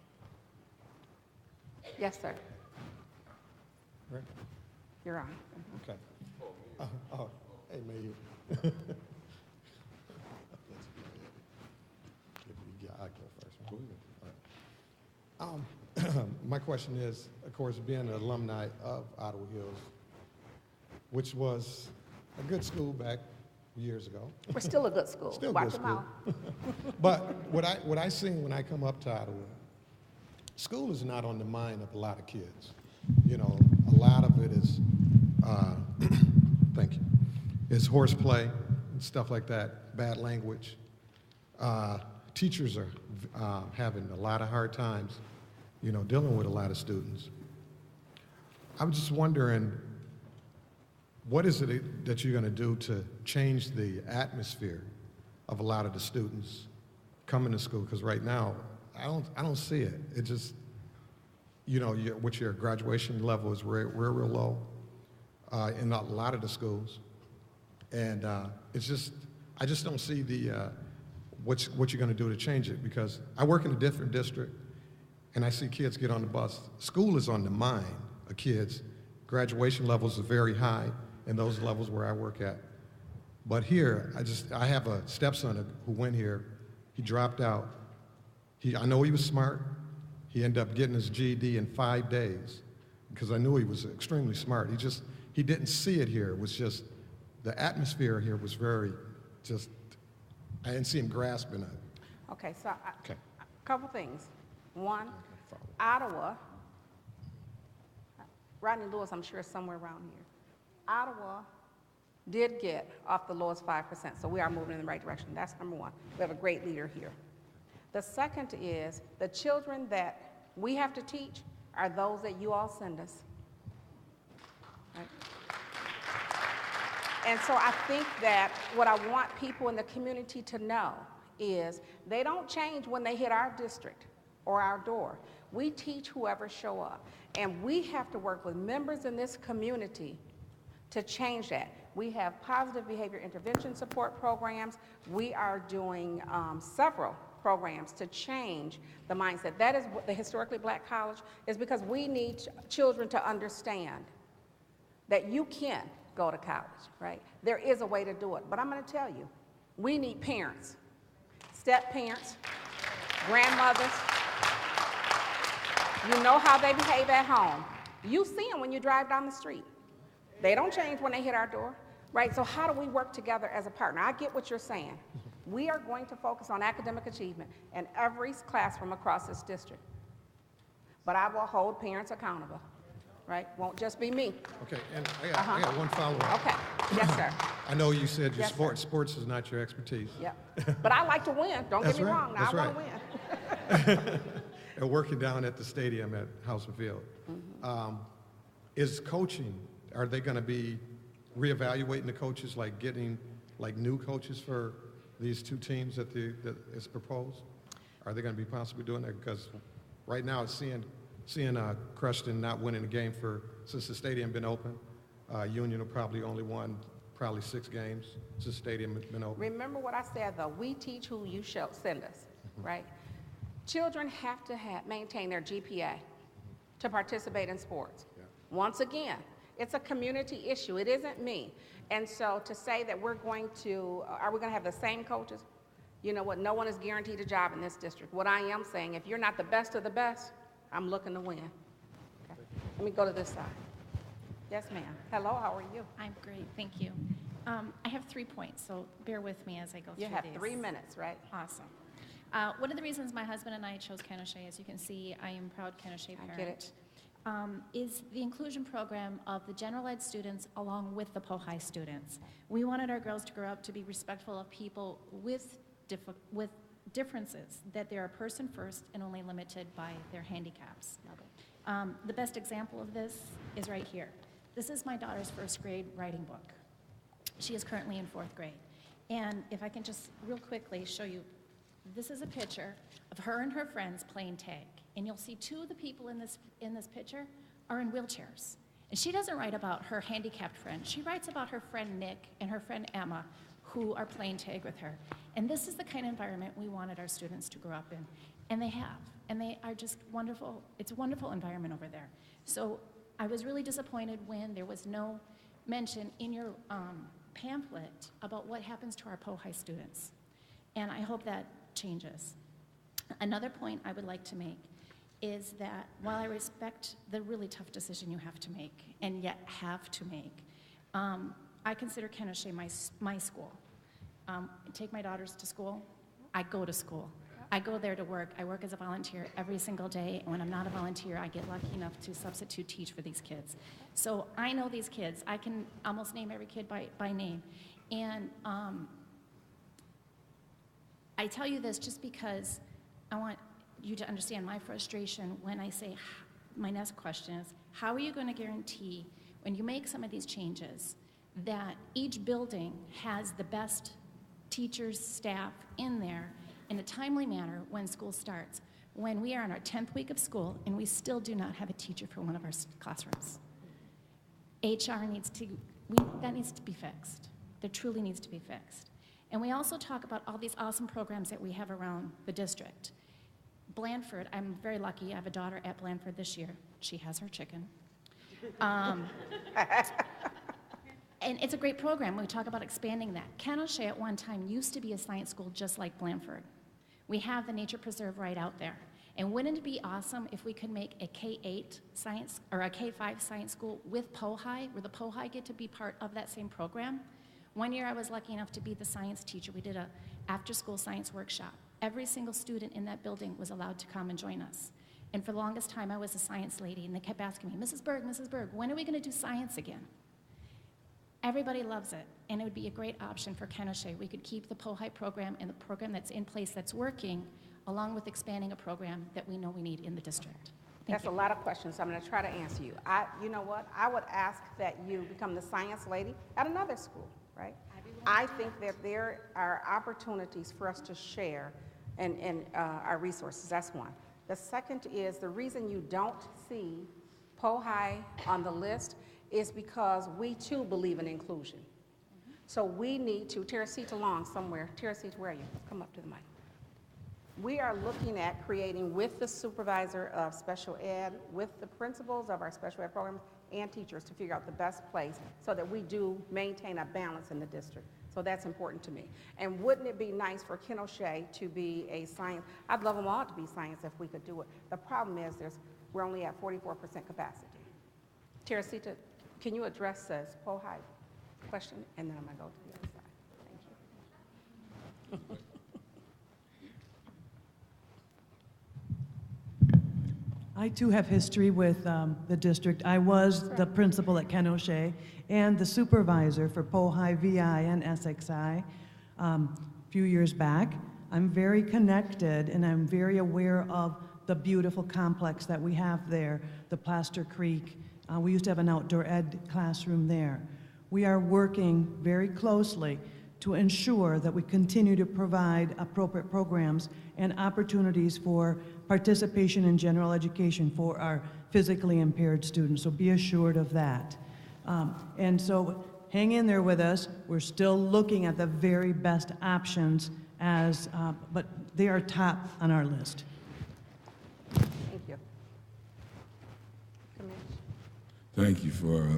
Yes, sir.
Right.
You're on.
Okay. Hey, Mayor. I'll go first. All right. my question is, of course, being an alumni of Ottawa Hills, which was a good school back years ago.
We're still a good school.
Still
Watch
good
your
school.
mouth.
But what I seen when I come up to Ottawa, school is not on the mind of a lot of kids. You know, a lot of it is, thank you, is horseplay and stuff like that, bad language. Teachers are having a lot of hard times, you know, dealing with a lot of students. I'm just wondering, what is it that you're going to do to change the atmosphere of a lot of the students coming to school? Because right now, I don't see it. It just, you know, your graduation level is real low in a lot of the schools, and it's just, I just don't see the what you're going to do to change it. Because I work in a different district, and I see kids get on the bus. School is on the mind of kids. Graduation levels are very high in those levels where I work at. But here, I have a stepson who went here. He dropped out. I know he was smart. He ended up getting his GED in 5 days because I knew he was extremely smart. He didn't see it here. It was just, the atmosphere here was very, just, I didn't see him grasping it.
Okay, so
Okay.
a couple things. One, Ottawa, Rodney Lewis, I'm sure is somewhere around here. Ottawa did get off the lowest 5%, so we are moving in the right direction. That's number one. We have a great leader here. The second is the children that we have to teach are those that you all send us. Right? And so I think that what I want people in the community to know is they don't change when they hit our district or our door. We teach whoever show up. And we have to work with members in this community to change that. We have positive behavior intervention support programs. We are doing several programs to change the mindset. That is what the Historically Black College is, because we need children to understand that you can go to college, right? There is a way to do it. But I'm going to tell you, we need parents, step-parents, grandmothers. You know how they behave at home. You see them when you drive down the street. They don't change when they hit our door, right? So how do we work together as a partner? I get what you're saying. We are going to focus on academic achievement in every classroom across this district. But I will hold parents accountable, right? Won't just be me.
Okay, and I got one follow-up.
Okay, yes, sir.
I know you said your
Yes, sir.
sports is not your expertise.
Yep. But I like to win. Don't get
That's
me
right,
wrong. Now,
that's
I want
right.
to win.
And working down at the stadium at House and Field. Is coaching, are they going to be reevaluating the coaches, like getting like new coaches for these two teams that is proposed? Are they going to be possibly doing that? Because right now it's seeing Creston not winning a game since the stadium been open. Union will probably only won 6 games since the stadium has been open.
Remember what I said, though. We teach who you send us, right? Children have to maintain their GPA to participate in sports.
Yeah.
Once again, it's a community issue. It isn't me. And so to say that are we going to have the same coaches? You know what? No one is guaranteed a job in this district. What I am saying, if you're not the best of the best, I'm looking to win. Okay. Let me go to this side. Yes, ma'am. Hello, how are you?
I'm great, thank you. I have 3 points, so bear with me as I go through
You
these.
have 3 minutes, right?
Awesome. One of the reasons my husband and I chose Kennesaw, as you can see, I am proud Kennesaw
I
parent.
get it.
Is the inclusion program of the general ed students along with the POHI students. We wanted our girls to grow up to be respectful of people with differences, that they're a person first and only limited by their handicaps. The best example of this is right here. This is my daughter's first grade writing book. She is currently in 4th grade. And if I can just real quickly show you, this is a picture of her and her friends playing tag. And you'll see 2 of the people in this picture are in wheelchairs. And she doesn't write about her handicapped friend. She writes about her friend Nick and her friend Emma, who are playing tag with her. And this is the kind of environment we wanted our students to grow up in. And they have. And they are just wonderful. It's a wonderful environment over there. So I was really disappointed when there was no mention in your pamphlet about what happens to our POHI students. And I hope that changes. Another point I would like to make is that while I respect the really tough decision you have to make, and yet have to make, I consider Ken O'Shea my school. I take my daughters to school. I go to school. I go there to work. I work as a volunteer every single day, and when I'm not a volunteer, I get lucky enough to substitute teach for these kids. So I know these kids. I can almost name every kid by name. And I tell you this just because I want you to understand my frustration when I say, my next question is, how are you going to guarantee when you make some of these changes that each building has the best teachers, staff in there in a timely manner when school starts, when we are in our 10th week of school and we still do not have a teacher for one of our classrooms? HR needs to, that needs to be fixed. That truly needs to be fixed. And we also talk about all these awesome programs that we have around the district. Blandford, I'm very lucky. I have a daughter at Blandford this year. She has her chicken. And it's a great program. We talk about expanding that. Ken O'Shea at one time used to be a science school just like Blandford. We have the nature preserve right out there. And wouldn't it be awesome if we could make a K-8 science, or a K-5 science school with POHI, where the POHI get to be part of that same program? One year I was lucky enough to be the science teacher. We did a after-school science workshop. Every single student in that building was allowed to come and join us. And for the longest time, I was a science lady, and they kept asking me, Mrs. Berg, when are we going to do science again? Everybody loves it, and it would be a great option for Ken O'Shea. We could keep the POHI program and the program that's in place that's working, along with expanding a program that we know we need in the district.
That's a lot of questions. I'm going to try to answer you. You know what? I would ask that you become the science lady at another school, right? I think that there are opportunities for us to share and our resources. That's one. The second is the reason you don't see POHI on the list is because we too believe in inclusion. So we need to, Teresita Long somewhere, Teresita, where are you? Come up to the mic. We are looking at creating with the supervisor of special ed, with the principals of our special ed programs and teachers to figure out the best place so that we do maintain a balance in the district. So that's important to me. And wouldn't it be nice for Ken O'Shea to be a science? I'd love them all to be science if we could do it. The problem is we're only at 44% capacity. Teresita, can you address this POHI question? And then I'm going to go to the other side. Thank you.
I too have history with the district. I was the principal at Ken O'Shea and the supervisor for POHI, VI, and SXI a few years back. I'm very connected and I'm very aware of the beautiful complex that we have there, the Plaster Creek. We used to have an outdoor ed classroom there. We are working very closely to ensure that we continue to provide appropriate programs and opportunities for participation in general education for our physically impaired students, so be assured of that. And so hang in there with us. We're still looking at the very best options but they are top on our list.
Thank you.
Thank you for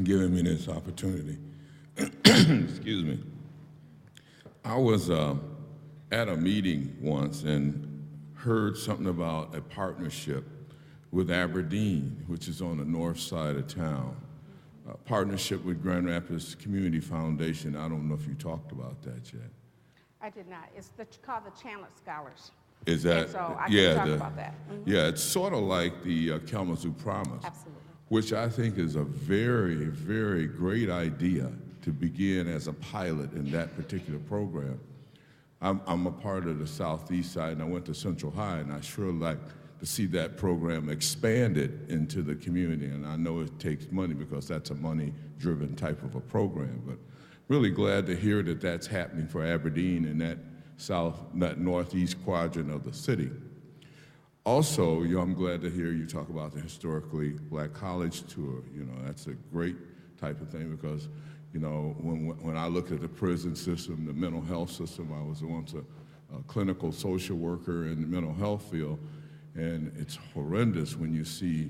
giving me this opportunity. Excuse me. I was at a meeting once and heard something about a partnership with Aberdeen, which is on the north side of town. A partnership with Grand Rapids Community Foundation. I don't know if you talked about that yet.
I did not. It's called the Chandler Scholars.
Is that?
And so I can talk about that.
Yeah, it's sort of like the Kalamazoo Promise.
Absolutely.
Which I think is a very, very great idea to begin as a pilot in that particular program. I'm a part of the southeast side, and I went to Central High, and I sure like to see that program expanded into the community. And I know it takes money because that's a money-driven type of a program, but really glad to hear that that's happening for Aberdeen and that northeast quadrant of the city. Also, I'm glad to hear you talk about the historically black college tour. That's a great type of thing because, when I look at the prison system, the mental health system, I was once a clinical social worker in the mental health field, and it's horrendous when you see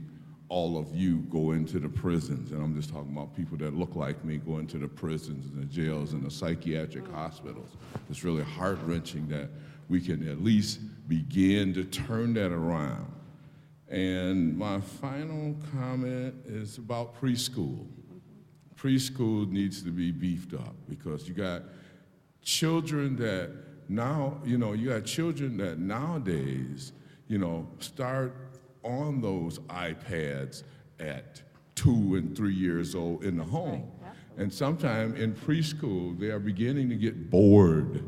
all of you go into the prisons, and I'm just talking about people that look like me go into the prisons and the jails and the psychiatric hospitals. It's really heart-wrenching that we can at least begin to turn that around. And my final comment is about preschool. Preschool needs to be beefed up because you got children that now, you got children that nowadays, start on those iPads at 2 and 3 years old in the home. And sometime in preschool, they are beginning to get bored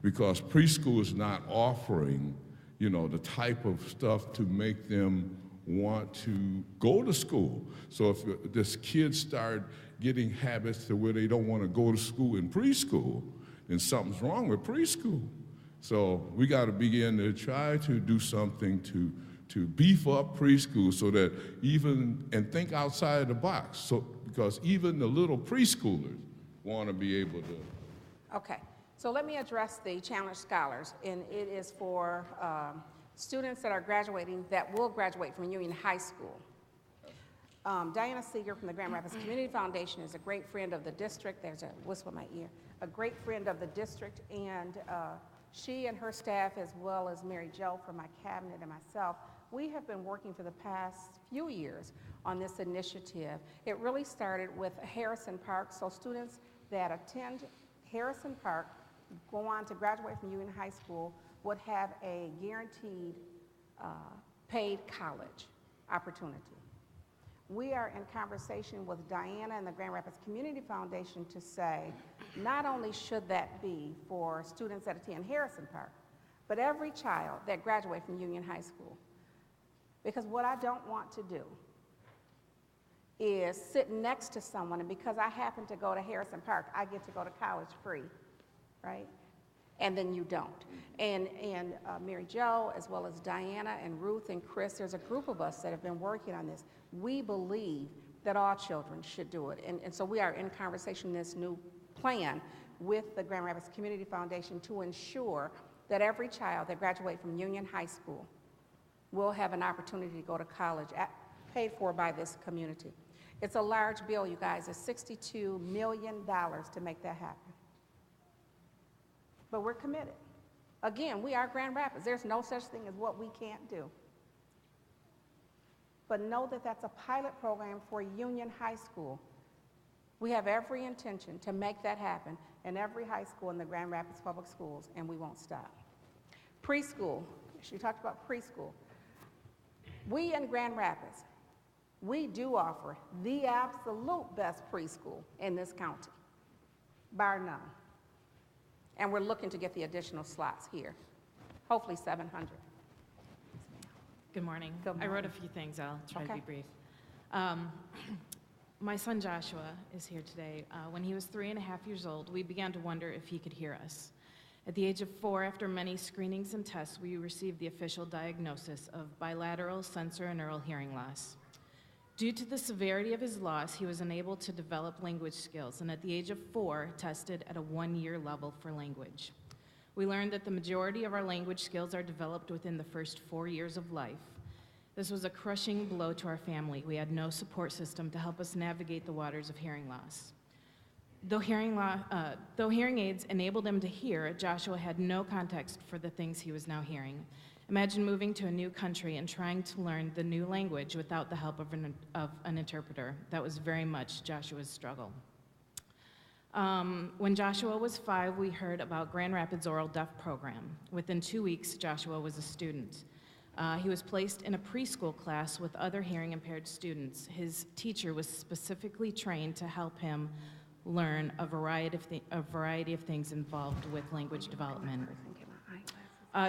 because preschool is not offering, the type of stuff to make them want to go to school. So if this kids start getting habits to where they don't want to go to school in preschool, then something's wrong with preschool. So we got to begin to try to do something to beef up preschool so that and think outside the box. So because even the little preschoolers want to be able to.
Okay, so let me address the Challenge Scholars, and it is for students that are graduating, that will graduate from Union High School. Diana Seeger from the Grand Rapids Community Foundation is a great friend of the district. There's a whisper in my ear. A great friend of the district, and she and her staff, as well as Mary Jo from my cabinet and myself, we have been working for the past few years on this initiative. It really started with Harrison Park, so students that attend Harrison Park, go on to graduate from Union High School, would have a guaranteed paid college opportunity. We are in conversation with Diana and the Grand Rapids Community Foundation to say, not only should that be for students that attend Harrison Park, but every child that graduates from Union High School. Because what I don't want to do is sit next to someone, and because I happen to go to Harrison Park, I get to go to college free, right? And then you don't. And Mary Jo, as well as Diana and Ruth and Chris, there's a group of us that have been working on this. We believe that all children should do it. And so we are in conversation this new plan with the Grand Rapids Community Foundation to ensure that every child that graduates from Union High School will have an opportunity to go to college paid for by this community. It's a large bill, you guys. It's $62 million to make that happen. But we're committed. Again, we are Grand Rapids. There's no such thing as what we can't do. But know that that's a pilot program for Union High School. We have every intention to make that happen in every high school in the Grand Rapids Public Schools, and we won't stop. Preschool, she talked about preschool. We in Grand Rapids, we do offer the absolute best preschool in this county, bar none. And we're looking to get the additional slots here, hopefully 700.
Good morning.
Good morning.
I wrote a few things. I'll try to be brief. My son Joshua is here today. When he was 3.5 years old, we began to wonder if he could hear us. At the age of 4, after many screenings and tests, we received the official diagnosis of bilateral sensorineural hearing loss. Due to the severity of his loss, he was unable to develop language skills, and at the age of 4, tested at a 1-year level for language. We learned that the majority of our language skills are developed within the first 4 years of life. This was a crushing blow to our family. We had no support system to help us navigate the waters of hearing loss. Though hearing aids enabled him to hear, Joshua had no context for the things he was now hearing. Imagine moving to a new country and trying to learn the new language without the help of an interpreter. That was very much Joshua's struggle. When Joshua was 5, we heard about Grand Rapids Oral Deaf Program. Within 2 weeks, Joshua was a student. He was placed in a preschool class with other hearing impaired students. His teacher was specifically trained to help him learn a variety of things involved with language development.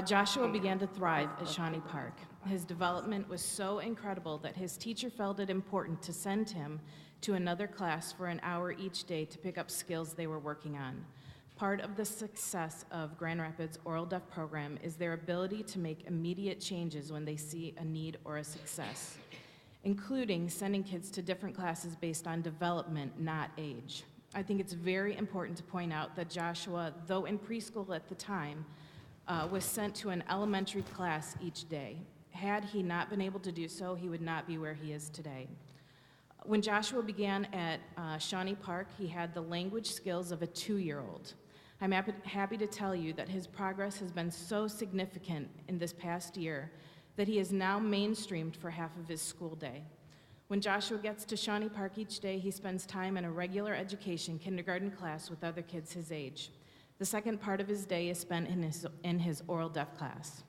Joshua began to thrive at Shawnee Park. His development was so incredible that his teacher felt it important to send him to another class for an hour each day to pick up skills they were working on. Part of the success of Grand Rapids Oral Deaf Program is their ability to make immediate changes when they see a need or a success, including sending kids to different classes based on development, not age. I think it's very important to point out that Joshua, though in preschool at the time, was sent to an elementary class each day. Had he not been able to do so, he would not be where he is today. When Joshua began at Shawnee Park, he had the language skills of a 2-year-old. I'm happy to tell you that his progress has been so significant in this past year that he is now mainstreamed for half of his school day. When Joshua gets to Shawnee Park each day, he spends time in a regular education kindergarten class with other kids his age. The second part of his day is spent in his oral deaf class.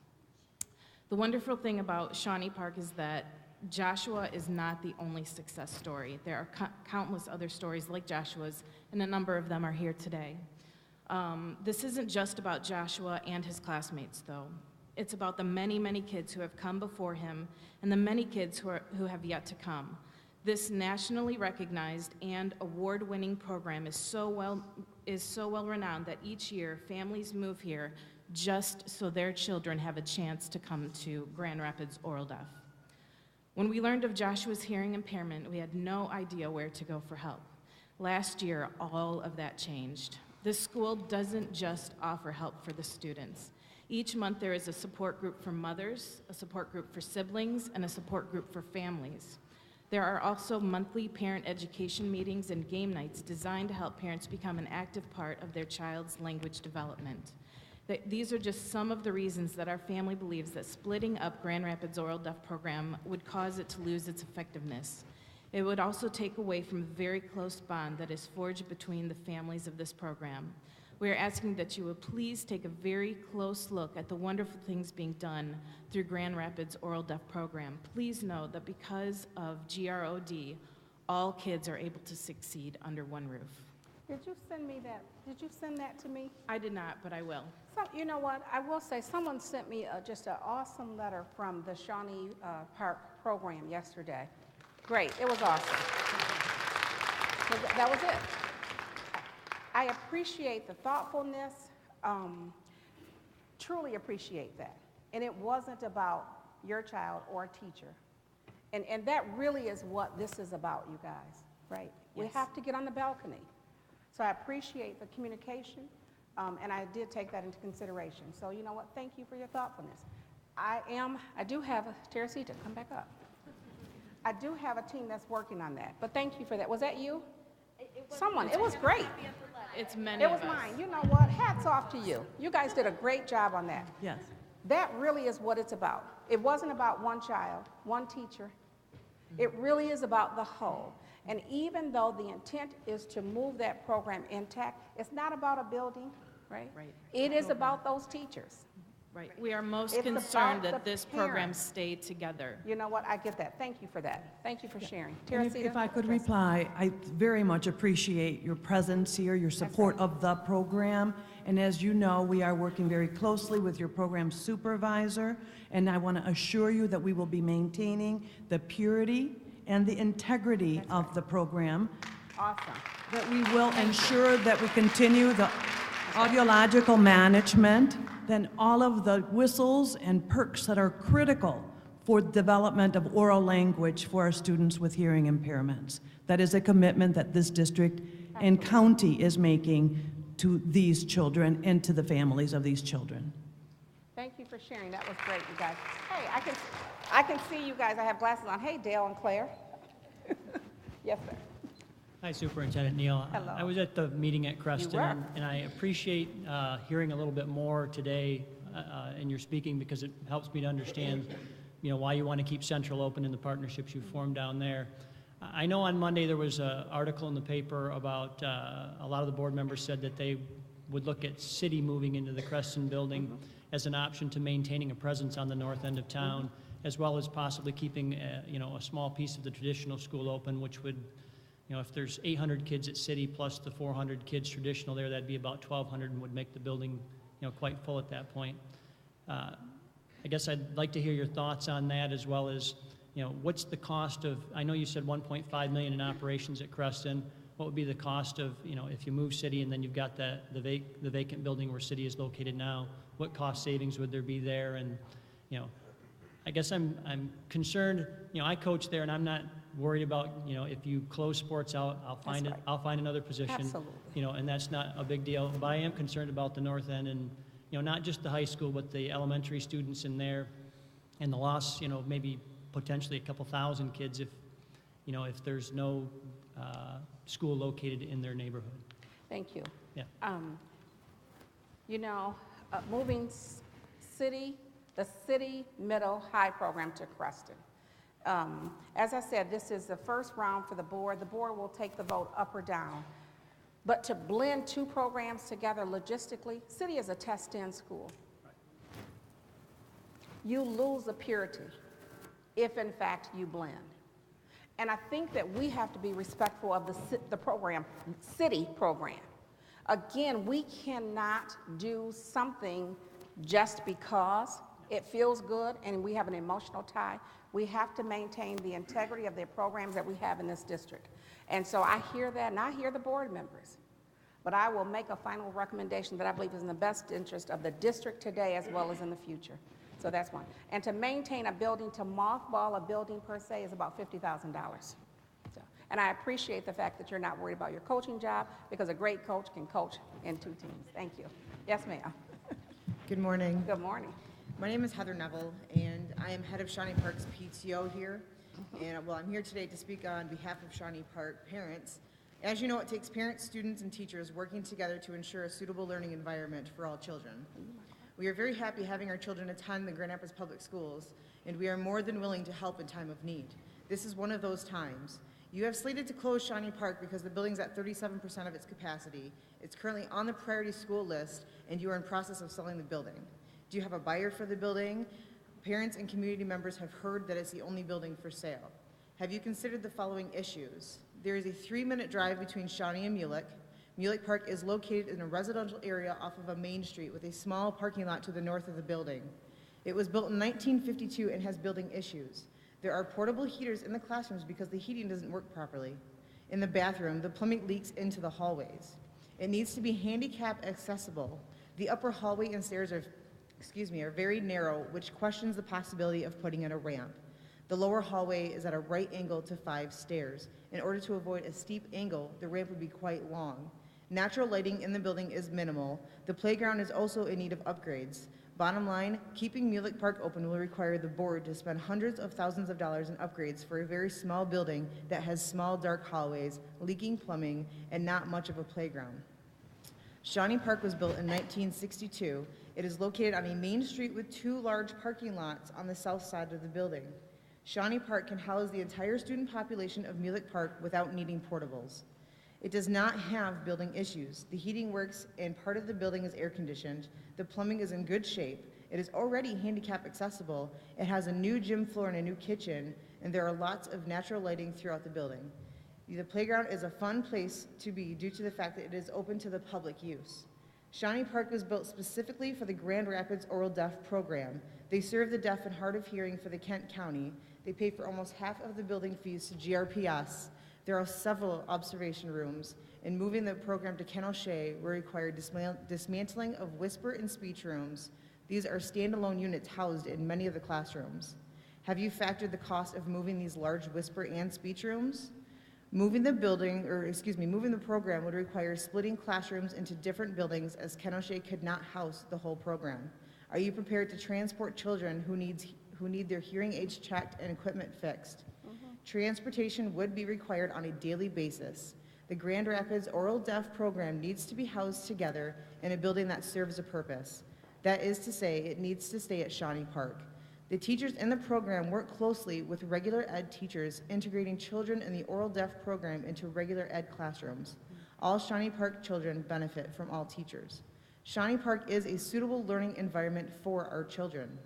The wonderful thing about Shawnee Park is that Joshua is not the only success story. There are countless other stories like Joshua's, and a number of them are here today. This isn't just about Joshua and his classmates, though. It's about the many, many kids who have come before him and the many kids who have yet to come. This nationally recognized and award-winning program is so well renowned that each year families move here just so their children have a chance to come to Grand Rapids Oral Deaf. When we learned of Joshua's hearing impairment, we had no idea where to go for help. Last year, all of that changed. This school doesn't just offer help for the students. Each month there is a support group for mothers, a support group for siblings, and a support group for families. There are also monthly parent education meetings and game nights designed to help parents become an active part of their child's language development. These are just some of the reasons that our family believes that splitting up Grand Rapids Oral Deaf program would cause it to lose its effectiveness. It would also take away from the very close bond that is forged between the families of this program. We are asking that you would please take a very close look at the wonderful things being done through Grand Rapids Oral Deaf program. Please know that because of GROD, all kids are able to succeed under one roof.
Did you send me that? Did you send that to me?
I did not, but I will.
So, you know what? I will say someone sent me just an awesome letter from the Shawnee Park program yesterday. Great. It was awesome. That was it. I appreciate the thoughtfulness, truly appreciate that. And it wasn't about your child or a teacher. And that really is what this is about, you guys, right?
Yes.
We have to get on the balcony. So I appreciate the communication, and I did take that into consideration. So you know what? Thank you for your thoughtfulness. I do have Teresita, come back up. I do have a team that's working on that, but thank you for that. Was that you? Someone, it was great.
It's many
It was
of us.
mine. You know what? Hats off to you. You guys did a great job on that.
Yes.
That really is what it's about. It wasn't about one child, one teacher. It really is about the whole. And even though the intent is to move that program intact, it's not about a building, right?
Right.
It is about those teachers.
Right. We are most
It's
concerned
about
that
the
this program
parents.
stay together.
You know what? I get that. Thank you for that. Thank you for sharing.
And if
Teresita?
I could reply, I very much appreciate your presence here, your support of the program. And as you know, we are working very closely with your program supervisor, and I want to assure you that we will be maintaining the purity and the integrity of the program,
Awesome.
that we will ensure that we continue the audiological management, then all of the whistles and perks that are critical for development of oral language for our students with hearing impairments. That is a commitment that this district and county is making to these children and to the families of these children.
Thank you for sharing. That was great, you guys. Hey, I can see you guys. I have glasses on. Hey, Dale and Claire. Yes, sir.
Hi, Superintendent Neal.
Hello.
I was at the meeting at Creston,
You were.
and I appreciate hearing a little bit more today in your speaking, because it helps me to understand, why you want to keep Central open and the partnerships you formed down there. I know on Monday there was an article in the paper about a lot of the board members said that they would look at city moving into the Creston building as an option to maintaining a presence on the north end of town, as well as possibly keeping a small piece of the traditional school open, which would, if there's 800 kids at City plus the 400 kids traditional there, that'd be about 1,200 and would make the building, quite full at that point. I guess I'd like to hear your thoughts on that, as well as, what's the cost of, I know you said $1.5 million in operations at Creston. What would be the cost of, if you move City and then you've got the vacant building where City is located now, what cost savings would there be there? And, I guess I'm concerned, I coach there and I'm not worried about, if you close sports out, I'll find
right.
I'll find another position.
Absolutely.
And that's not a big deal. But I am concerned about the north end and, not just the high school, but the elementary students in there and the loss, maybe potentially a couple thousand kids if there's no school located in their neighborhood.
Thank you.
Yeah.
You know, moving the city middle high program to Creston. As I said, this is the first round for the board. The board will take the vote up or down. But to blend two programs together logistically, city is a test-in school. You lose the purity if, in fact, you blend. And I think that we have to be respectful of the program, city program. Again, we cannot do something just because it feels good and we have an emotional tie. We have to maintain the integrity of the programs that we have in this district. And so I hear that, and I hear the board members. But I will make a final recommendation that I believe is in the best interest of the district today as well as in the future. So that's one. And to maintain a building, to mothball a building per se is about $50,000. So, and I appreciate the fact that you're not worried about your coaching job, because a great coach can coach in two teams. Thank you. Yes, ma'am.
Good morning.
Good morning.
My name is Heather Neville, and I am head of Shawnee Park's PTO here. And well, I'm here today to speak on behalf of Shawnee Park parents. As you know, it takes parents, students, and teachers working together to ensure a suitable learning environment for all children. We are very happy having our children attend the Grand Rapids Public Schools, and we are more than willing to help in time of need. This is one of those times. You have slated to close Shawnee Park because the building's at 37% of its capacity. It's currently on the priority school list, and you are in process of selling the building. Do you have a buyer for the building? Parents and community members have heard that it's the only building for sale. Have you considered the following issues? There is a 3-minute drive between Shawnee and Mulek. Mulek Park is located in a residential area off of a main street with a small parking lot to the north of the building. It was built in 1952 and has building issues. There are portable heaters in the classrooms because the heating doesn't work properly. In the bathroom, the plumbing leaks into the hallways. It needs to be handicap accessible. The upper hallway and stairs are very narrow, which questions the possibility of putting in a ramp. The lower hallway is at a right angle to 5 stairs. In order to avoid a steep angle, the ramp would be quite long. Natural lighting in the building is minimal. The playground is also in need of upgrades. Bottom line, keeping Mulek Park open will require the board to spend hundreds of thousands of dollars in upgrades for a very small building that has small, dark hallways, leaking plumbing, and not much of a playground. Shawnee Park was built in 1962. It is located on a main street with 2 large parking lots on the south side of the building. Shawnee Park can house the entire student population of Mulek Park without needing portables. It does not have building issues. The heating works and part of the building is air conditioned. The plumbing is in good shape. It is already handicap accessible. It has a new gym floor and a new kitchen, and there are lots of natural lighting throughout the building. The playground is a fun place to be due to the fact that it is open to the public use. Shawnee Park was built specifically for the Grand Rapids Oral Deaf program. They serve the deaf and hard of hearing for the Kent County. They pay for almost half of the building fees to GRPS. There are several observation rooms, and moving the program to Ken O'Shea will require dismantling of whisper and speech rooms. These are standalone units housed in many of the classrooms. Have you factored the cost of moving these large whisper and speech rooms? Moving the program would require splitting classrooms into different buildings, as Ken O'Shea could not house the whole program. Are you prepared to transport children who need their hearing aids checked and equipment fixed? Transportation would be required on a daily basis. The Grand Rapids Oral Deaf program needs to be housed together in a building that serves a purpose. That is to say, it needs to stay at Shawnee Park. The teachers in the program work closely with regular ed teachers, integrating children in the oral deaf program into regular ed classrooms. All Shawnee Park children benefit from all teachers. Shawnee Park is a suitable learning environment for our children.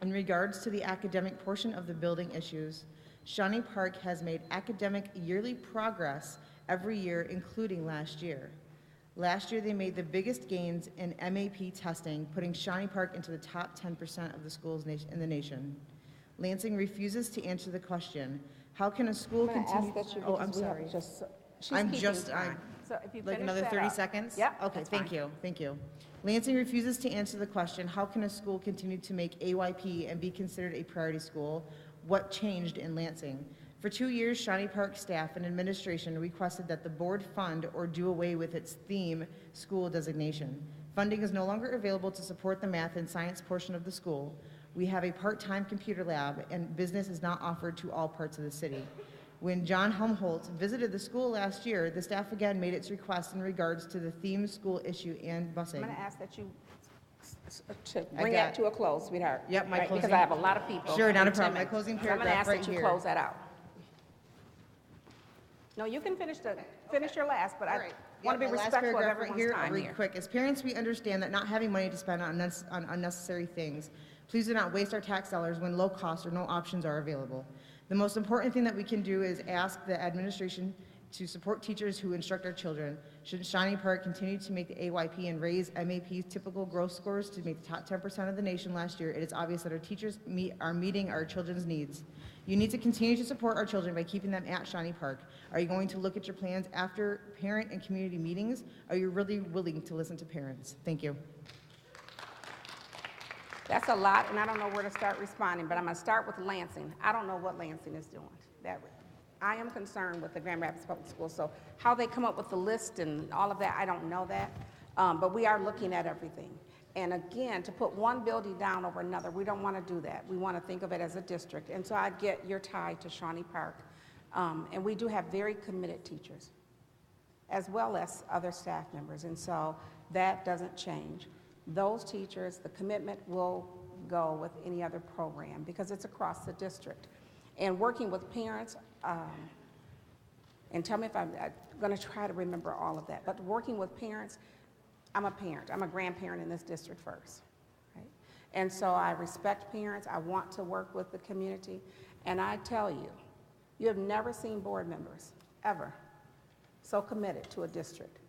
In regards to the academic portion of the building issues, Shawnee Park has made academic yearly progress every year, including last year. Last year, they made the biggest gains in MAP testing, putting Shawnee Park into the top 10% of the schools in the nation. Lansing refuses to answer the question, how can a school continue? I'm sorry.
So if you
like
finish
another
that
30
up.
seconds?
Yep,
Okay,
that's
thank
fine.
you, thank you. Lansing refuses to answer the question, how can a school continue to make AYP and be considered a priority school? What changed in Lansing? For 2 years, Shawnee Park staff and administration requested that the board fund or do away with its theme school designation. Funding is no longer available to support the math and science portion of the school. We have a part-time computer lab, and business is not offered to all parts of the city. When John Helmholtz visited the school last year, the staff again made its request in regards to the themed school issue and busing.
I'm going to ask that you to bring that to a close, sweetheart.
Yep, my
Right,
closing.
because I have a lot of people.
Sure, not a
in 10
problem. My
minutes.
closing
So I'm going to
paragraph
ask
right
that you
here.
close that out. No, you can finish your last, but I want to be
My last
respectful of
paragraph right
everyone's
here, I'll
time
read
here.
quick. As parents, we understand that not having money to spend on unnecessary things. Please do not waste our tax dollars when low cost or no options are available. The most important thing that we can do is ask the administration to support teachers who instruct our children. Should Shawnee Park continue to make the AYP and raise MAP's typical growth scores to make the top 10% of the nation last year, it is obvious that our teachers are meeting our children's needs. You need to continue to support our children by keeping them at Shawnee Park. Are you going to look at your plans after parent and community meetings? Are you really willing to listen to parents? Thank you.
That's a lot, and I don't know where to start responding, but I'm going to start with Lansing. I don't know what Lansing is doing. I am concerned with the Grand Rapids Public Schools, so how they come up with the list and all of that, I don't know that. But we are looking at everything. And again, to put one building down over another, we don't want to do that. We want to think of it as a district. And so I get your tie to Shawnee Park. And we do have very committed teachers, as well as other staff members. And so that doesn't change. Those teachers, the commitment will go with any other program because it's across the district. And working with parents, and tell me if I'm going to try to remember all of that, but working with parents, I'm a parent. I'm a grandparent in this district first, right? And so I respect parents. I want to work with the community. And I tell you, you have never seen board members, ever, so committed to a district.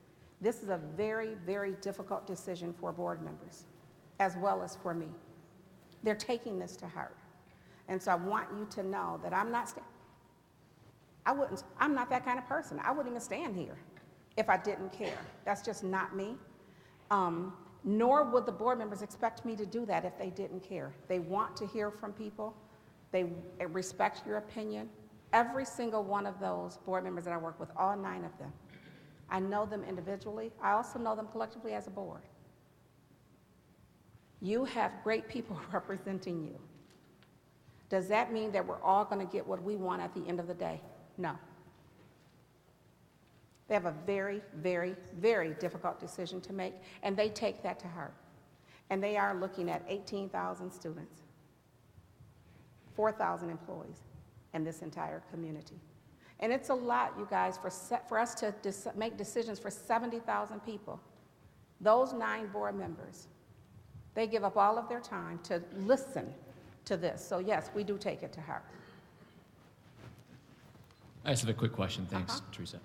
This is a very, very difficult decision for board members, as well as for me. They're taking this to heart. And so I want you to know that I'm not that kind of person. I wouldn't even stand here if I didn't care. That's just not me. Nor would the board members expect me to do that if they didn't care. They want to hear from people. They respect your opinion. Every single one of those board members that I work with, all 9 of them, I know them individually. I also know them collectively as a board. You have great people representing you. Does that mean that we're all going to get what we want at the end of the day? No. They have a very, very, very difficult decision to make, and they take that to heart. And they are looking at 18,000 students, 4,000 employees in this entire community. And it's a lot, you guys, for us to make decisions for 70,000 people. Those 9 board members, they give up all of their time to listen to this. So yes, we do take it to heart.
I just have a quick question. Thanks, Teresa.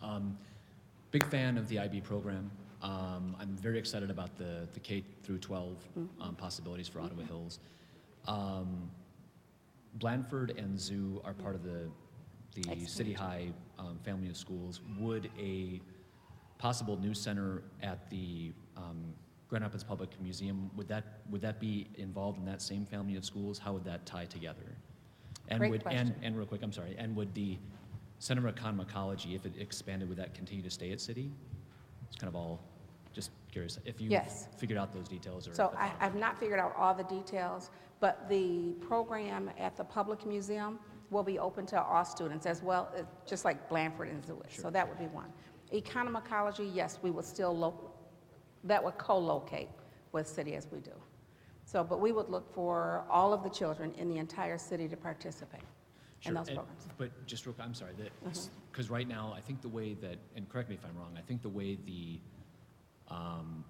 Big fan of the IB program. I'm very excited about the K through 12 possibilities for Ottawa Hills. Blandford and Zoo are part of the City High family of schools. Would a possible new center at the Grand Rapids Public Museum, would that be involved in that same family of schools? How would that tie together? And
Great question.
And real quick, I'm sorry, and would the Center of Economicology, if it expanded, would that continue to stay at City? It's kind of all, just curious if you figured out those details. Or
So I've not figured out all the details, but the program at the Public Museum will be open to all students as well, just like Blandford and Zoo is. So that would be one. Economicology, yes, we would still, that would co-locate with City as we do. So, but we would look for all of the children in the entire city to participate in those programs.
But just real quick, I'm sorry, because right now, I think the way that, and correct me if I'm wrong, I think the way the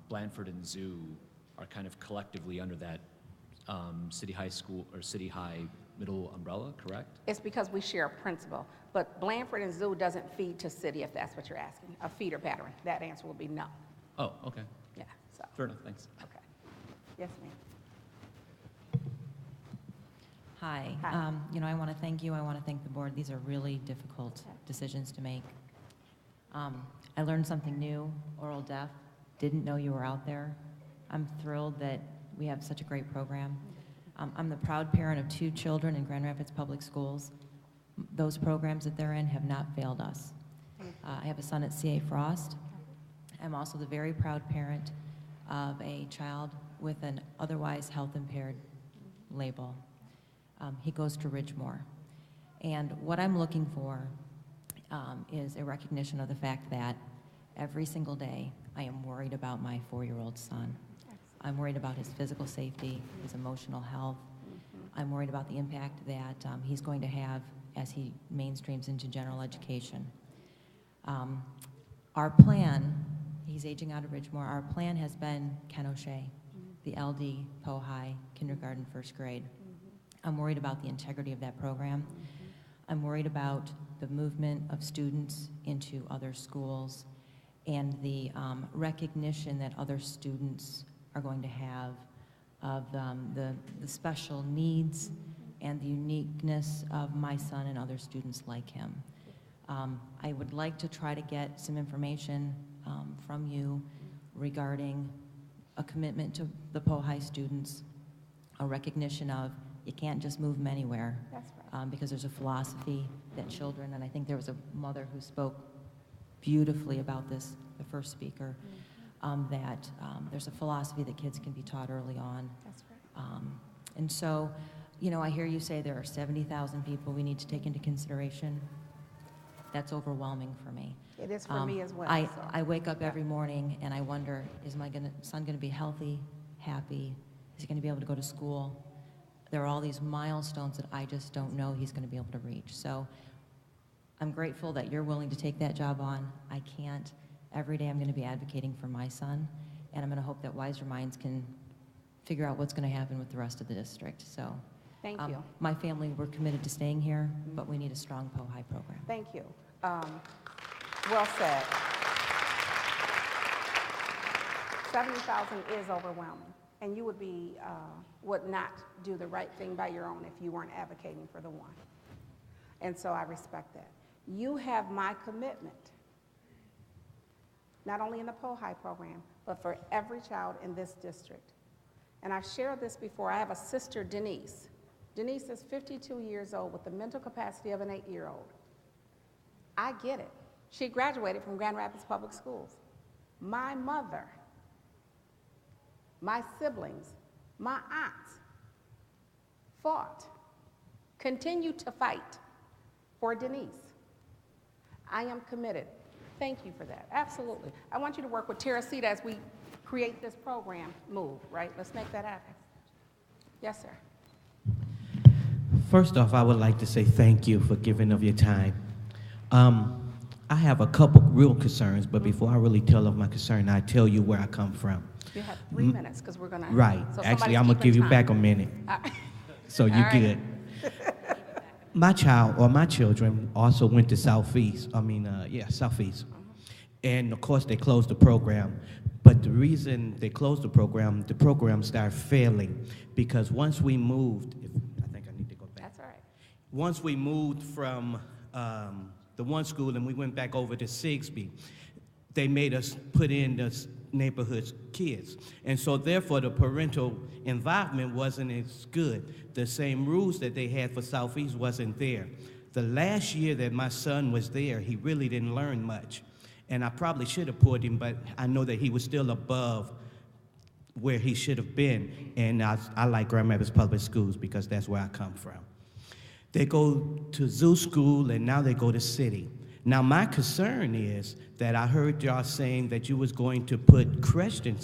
Blandford and Zoo are kind of collectively under that City High School or City High Middle umbrella, correct?
It's because we share a principal, but Blandford and Zoo doesn't feed to City, if that's what you're asking, a feeder pattern. That answer will be no.
Oh, okay.
Yeah, so.
Fair enough, thanks.
Okay. Yes, ma'am.
Hi.
Hi.
I want to thank you. I want to thank the board. These are really difficult decisions to make. I learned something new, oral deaf. Didn't know you were out there. I'm thrilled that we have such a great program. I'm the proud parent of 2 children in Grand Rapids Public Schools. Those programs that they're in have not failed us. I have a son at CA Frost. I'm also the very proud parent of a child with an otherwise health impaired label. He goes to Ridgemore. And what I'm looking for is a recognition of the fact that every single day I am worried about my 4-year-old son. I'm worried about his physical safety, his emotional health. I'm worried about the impact that he's going to have as he mainstreams into general education. Our plan, he's aging out of Ridgemore, our plan has been Ken O'Shea, the LD, POHI, kindergarten, first grade. I'm worried about the integrity of that program. I'm worried about the movement of students into other schools and the recognition that other students are going to have of the special needs and the uniqueness of my son and other students like him. I would like to try to get some information from you regarding a commitment to the POHI students, a recognition of you can't just move them anywhere.
That's right.
Because there's a philosophy that children, and I think there was a mother who spoke beautifully about this, the first speaker, that there's a philosophy that kids can be taught early on.
That's right.
And so, you know, I hear you say there are 70,000 people we need to take into consideration. That's overwhelming for me.
It is for me as well.
I wake up every morning and I wonder, is my son going to be healthy, happy? Is he going to be able to go to school? There are all these milestones that I just don't know he's going to be able to reach. So I'm grateful that you're willing to take that job on. I can't. Every day I'm going to be advocating for my son, and I'm going to hope that wiser minds can figure out what's going to happen with the rest of the district. So
Thank you.
my family, we're committed to staying here, but we need a strong POHI program.
Thank you. Well said. 70,000 is overwhelming, and you would not do the right thing by your own if you weren't advocating for the one. And so I respect that. You have my commitment, not only in the POHI program, but for every child in this district. And I've shared this before. I have a sister, Denise. Denise is 52 years old with the mental capacity of an 8-year-old. I get it. She graduated from Grand Rapids Public Schools. My mother, my siblings, my aunts fought, continue to fight for Denise. I am committed. Thank you for that. Absolutely. I want you to work with Teresita as we create this program move, right? Let's make that happen. Yes, sir.
First off, I would like to say thank you for giving of your time. I have a couple real concerns, but before I really tell of my concern, I tell you where I come from.
You have 3 minutes because we're going to.
Right. Actually, I'm going to give you back a minute. So you're good. My child, or my children, also went to Southeast. Southeast. And of course, they closed the program. But the reason they closed the program started failing because once we moved, I think I need to go back.
That's all right.
Once we moved from the one school and we went back over to Sigsbee, they made us put in the neighborhood kids. And so therefore the parental involvement wasn't as good. The same rules that they had for Southeast wasn't there. The last year that my son was there, he really didn't learn much. And I probably should have put him, but I know that he was still above where he should have been. And I like Grand Rapids Public Schools because that's where I come from. They go to zoo school and now they go to city. Now my concern is that I heard y'all saying that you was going to put Christian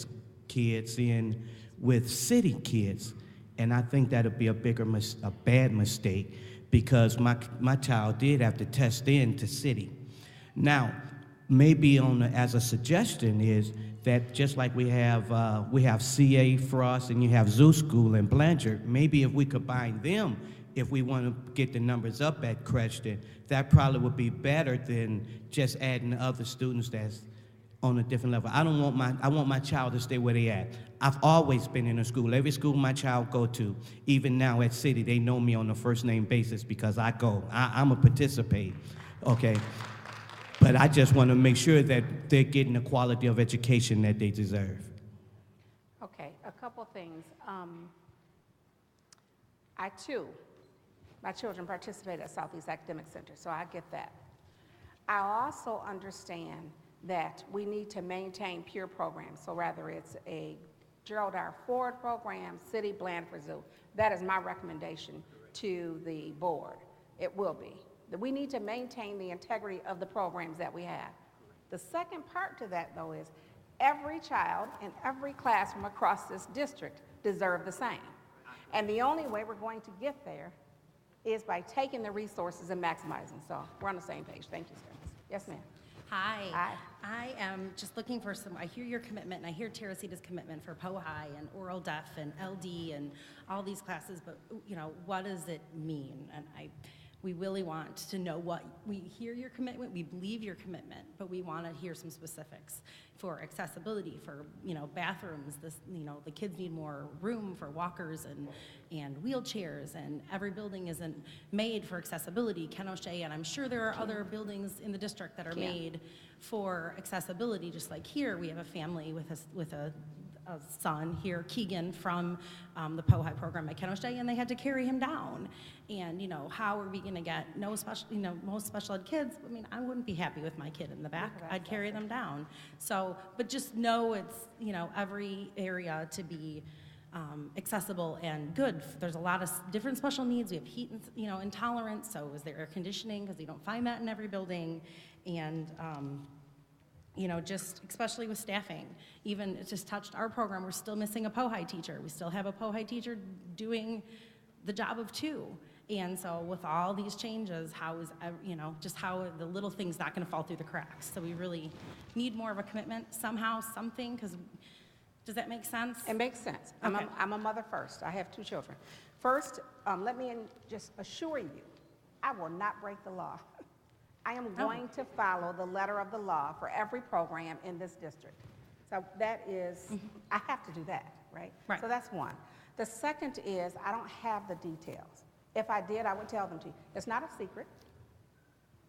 kids in with city kids. And I think that'd be a bad mistake because my child did have to test in to city. Now, maybe as a suggestion is that just like we have CA Frost and you have Zoo School and Blanchard, maybe if we combine them, if we want to get the numbers up at Creston, that probably would be better than just adding other students that's on a different level. I want my child to stay where they at. I've always been in a school. Every school my child go to, even now at City, they know me on a first name basis because I go. I'm a participate, okay? But I just want to make sure that they're getting the quality of education that they deserve.
Okay, a couple things. My children participate at Southeast Academic Center, so I get that. I also understand that we need to maintain peer programs, so whether it's a Gerald R. Ford program, City Blandford Zoo, that is my recommendation to the board. It will be. That we need to maintain the integrity of the programs that we have. The second part to that, though, is every child in every classroom across this district deserve the same. And the only way we're going to get there is by taking the resources and maximizing. So we're on the same page. Thank you, sir. Yes, ma'am.
Hi.
Hi.
I am just looking for I hear your commitment, and I hear Teresita's commitment for POHI and oral deaf and LD and all these classes, but, you know, what does it mean? And we really want to know we hear your commitment, we believe your commitment, but we want to hear some specifics for accessibility, for, you know, bathrooms. You know, the kids need more room for walkers and wheelchairs, and every building isn't made for accessibility. Ken O'Shea, and I'm sure there are other buildings in the district that are made for accessibility, just like here. We have a family with a son here, Keegan, from the POHI program at Ken O'Shea, and they had to carry him down. And, you know, how are we going to get most special ed kids? I mean, I wouldn't be happy with my kid in the back. I'd carry them down. So, but just know it's, you know, every area to be accessible and good. There's a lot of different special needs. We have heat, you know, intolerance. So is there air conditioning? Because you don't find that in every building. And you know, just especially with staffing. Even it just touched our program. We're still missing a POHI teacher. We still have a POHI teacher doing the job of 2. And so with all these changes, how is, you know, just how are the little things not going to fall through the cracks? So we really need more of a commitment somehow, something, because does that make sense?
It makes sense.
Okay.
I'm a mother first. I have 2 children. First, let me just assure you, I will not break the law. I am going to follow the letter of the law for every program in this district. So that is, I have to do that, right?
Right.
So that's one. The second is, I don't have the details. If I did, I would tell them to you. It's not a secret.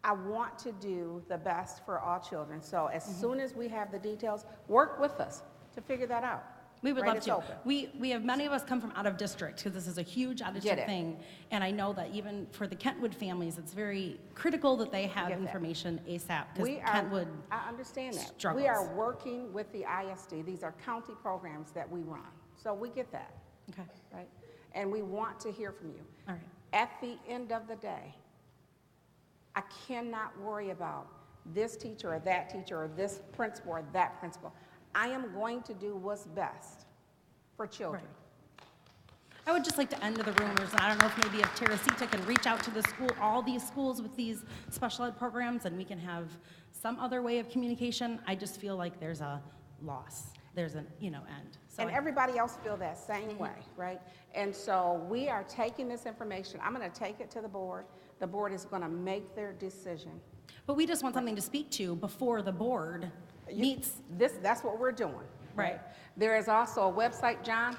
I want to do the best for all children. So as soon as we have the details, work with us to figure that out.
We would
Right,
love
it's
to.
open.
We have, many of us come from out of district, because this is a huge out of
Get
district
it.
thing. And I know that even for the Kentwood families, it's very critical that they have
Get that.
information ASAP, because
We are,
Kentwood
I understand that.
struggles.
We are working with the ISD. These are county programs that we run. So we get that,
Okay,
right? And we want to hear from you.
all right.
At the end of the day, I cannot worry about this teacher or that teacher or this principal or that principal. I am going to do what's best for children.
I would just like to end the rumors, and I don't know if maybe if Teresita can reach out to the school, all these schools with these special ed programs, and we can have some other way of communication. I just feel like there's a loss. There's an, you know, end. So
And everybody else feel that same way, right? And so we are taking this information. I'm going to take it to the board. The board is going to make their decision.
But we just want something to speak to before the board meets.
That's what we're doing.
Right.
There is also a website, John.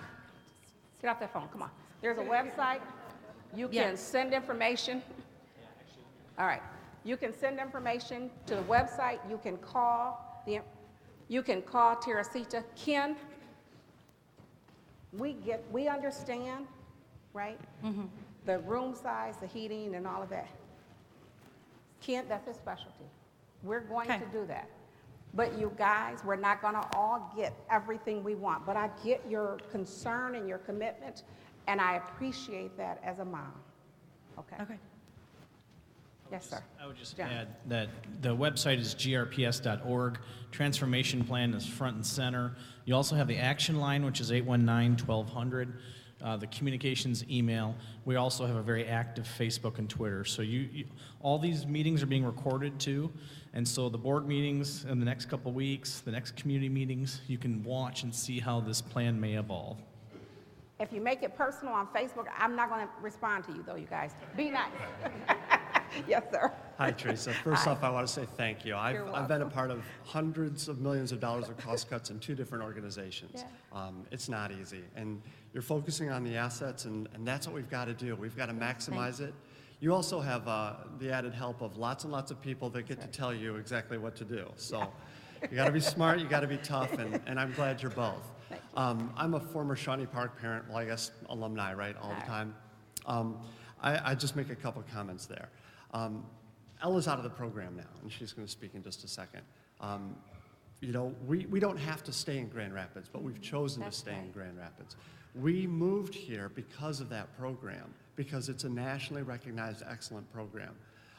Get off that phone, come on. There's a website. You can
Yeah.
send information. All right. You can send information to the website. You can call Teresita. Ken, we understand, right? The room size, the heating, and all of that. Ken, that's his specialty. We're going
Okay.
to do that. But you guys, we're not going to all get everything we want. But I get your concern and your commitment, and I appreciate that as a mom. Okay?
Okay.
Yes, sir.
I would just
John.
add that the website is grps.org. Transformation plan is front and center. You also have the action line, which is 819-1200. The communications email. We also have a very active Facebook and Twitter. So all these meetings are being recorded too. And so the board meetings in the next couple weeks, the next community meetings, you can watch and see how this plan may evolve.
If you make it personal on Facebook, I'm not going to respond to you, though, you guys. Be nice. Yes, sir.
Hi, Teresa. First off, I want to say thank you. I've
You're
been a
welcome.
part of hundreds of millions of dollars of cost cuts in 2 different organizations.
Yeah.
It's not easy. And you're focusing on the assets, and that's what we've got to do. We've got to maximize it. You also have the added help of lots and lots of people that get to tell you exactly what to do. So you got to be smart, you got to be tough, and I'm glad you're both. I'm a former Shawnee Park parent, well, I guess alumni, right, all the time. I just make a couple comments there. Ella's out of the program now, and she's going to speak in just a second. You know, we don't have to stay in Grand Rapids, but we've chosen to stay in Grand Rapids. We moved here because of that program, because it's a nationally recognized excellent program.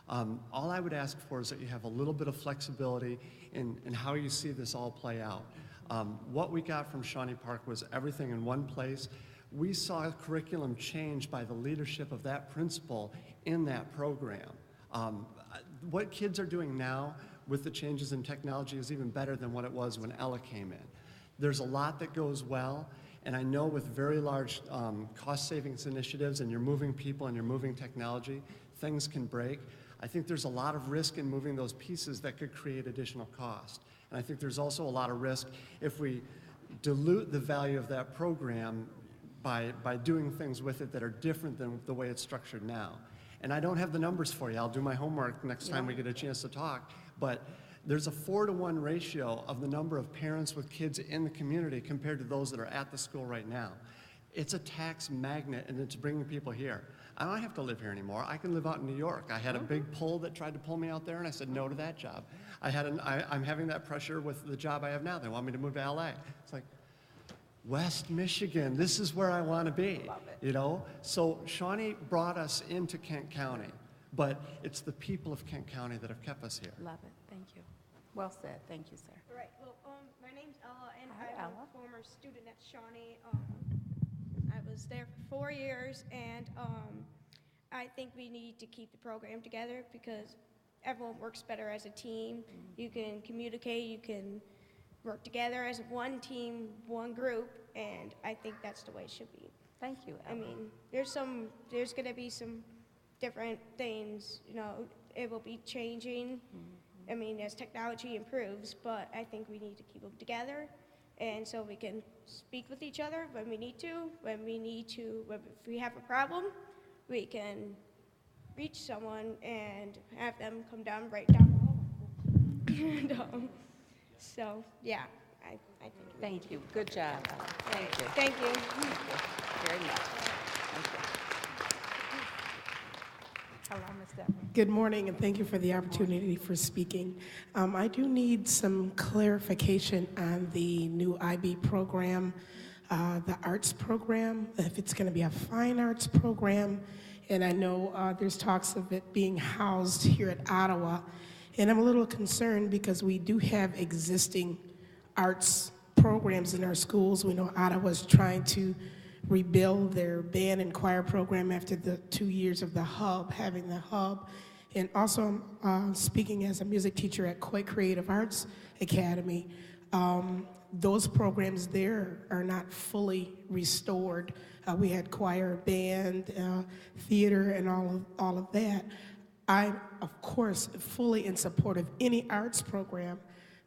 All I would ask for is that you have a little bit of flexibility in how you see this all play out. What we got from Shawnee Park was everything in one place. We saw a curriculum change by the leadership of that principal in that program. What kids are doing now with the changes in technology is even better than what it was when Ella came in. There's a lot that goes well, and I know with very large cost savings initiatives and you're moving people and you're moving technology, things can break. I think there's a lot of risk in moving those pieces that could create additional cost. And I think there's also a lot of risk if we dilute the value of that program by doing things with it that are different than the way it's structured now. And I don't have the numbers for you. I'll do my homework next time we get a chance to talk. But there's a 4-to-1 ratio of the number of parents with kids in the community compared to those that are at the school right now. It's a tax magnet, and it's bringing people here. I don't have to live here anymore. I can live out in New York. I had a big pull that tried to pull me out there, and I said no to that job. I'm having that pressure with the job I have now. They want me to move to LA. It's like, West Michigan, this is where I want to be, you know? So Shawnee brought us into Kent County, but it's the people of Kent County that have kept us here.
Love it. Thank you. Well said. Thank you, sir.
All right. Well, my name's Ella, and
Hi,
I'm
Ella.
a former student at Shawnee. I was there for 4 years, and I think we need to keep the program together because everyone works better as a team. You can communicate, you can work together as one team, one group, and I think that's the way it should be.
Thank you,
I
Ella.
mean, there's going to be some different things, you know, it will be changing. I mean, as technology improves, but I think we need to keep them together, and so we can speak with each other when we need to, if we have a problem, we can reach someone and have them come down right down the hall. And, so, yeah, I think.
Thank you. Good job, Ella. Thank you.
Thank you.
Thank you very much. Thank you. Hello, Ms. Deborah.
Good morning, and thank you for the opportunity for speaking. I do need some clarification on the new IB program, the arts program, if it's going to be a fine arts program. And I know there's talks of it being housed here at Ottawa. And I'm a little concerned because we do have existing arts programs in our schools. We know Ottawa's trying to rebuild their band and choir program after the 2 years of the hub, having the hub. And also, I'm speaking as a music teacher at Coy Creative Arts Academy. Those programs there are not fully restored. We had choir, band, theater, and all of that. I'm, of course, fully in support of any arts program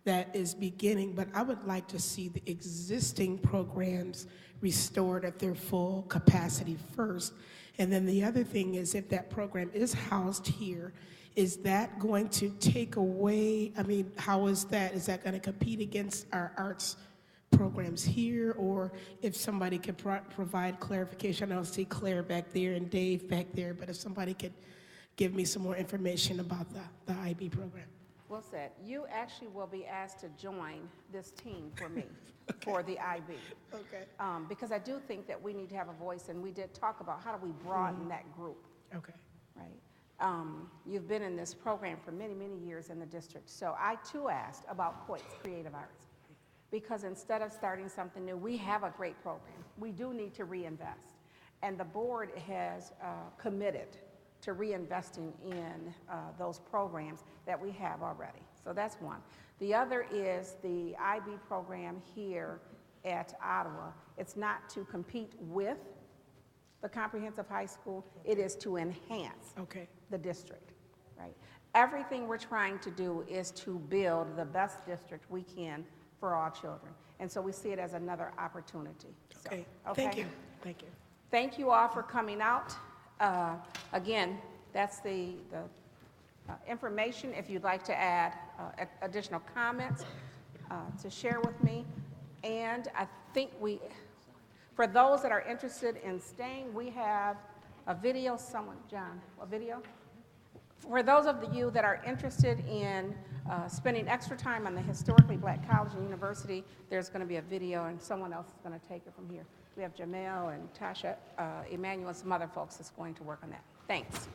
that is beginning, but I would like to see the existing programs restored at their full capacity first. And then the other thing is, if that program is housed here, is that going to take away, I mean, how is that? Is that going to compete against our arts programs here? Or if somebody could provide clarification, I don't see Claire back there and Dave back there, but if somebody could give me some more information about the IB program.
Well said. You actually will be asked to join this team for me for the IB.
Okay.
Because I do think that we need to have a voice, and we did talk about how do we broaden that group.
Okay.
Right. You've been in this program for many, many years in the district. So I too asked about Coy's Creative Arts. Because instead of starting something new, we have a great program. We do need to reinvest. And the board has committed to reinvesting in those programs that we have already. So that's one. The other is the IB program here at Ottawa. It's not to compete with the comprehensive high school. It is to enhance the district, right? Everything we're trying to do is to build the best district we can for all children. And so we see it as another opportunity.
Okay.
So,
Thank you. Thank you.
Thank you all for coming out. Again, that's the information. If you'd like to add additional comments to share with me. And I think for those that are interested in staying, we have a video, John, a video? For those of you that are interested in spending extra time on the historically black college and university, there's going to be a video, and someone else is going to take it from here. We have Jamel and Tasha, Emmanuel, and some other folks that's going to work on that. Thanks.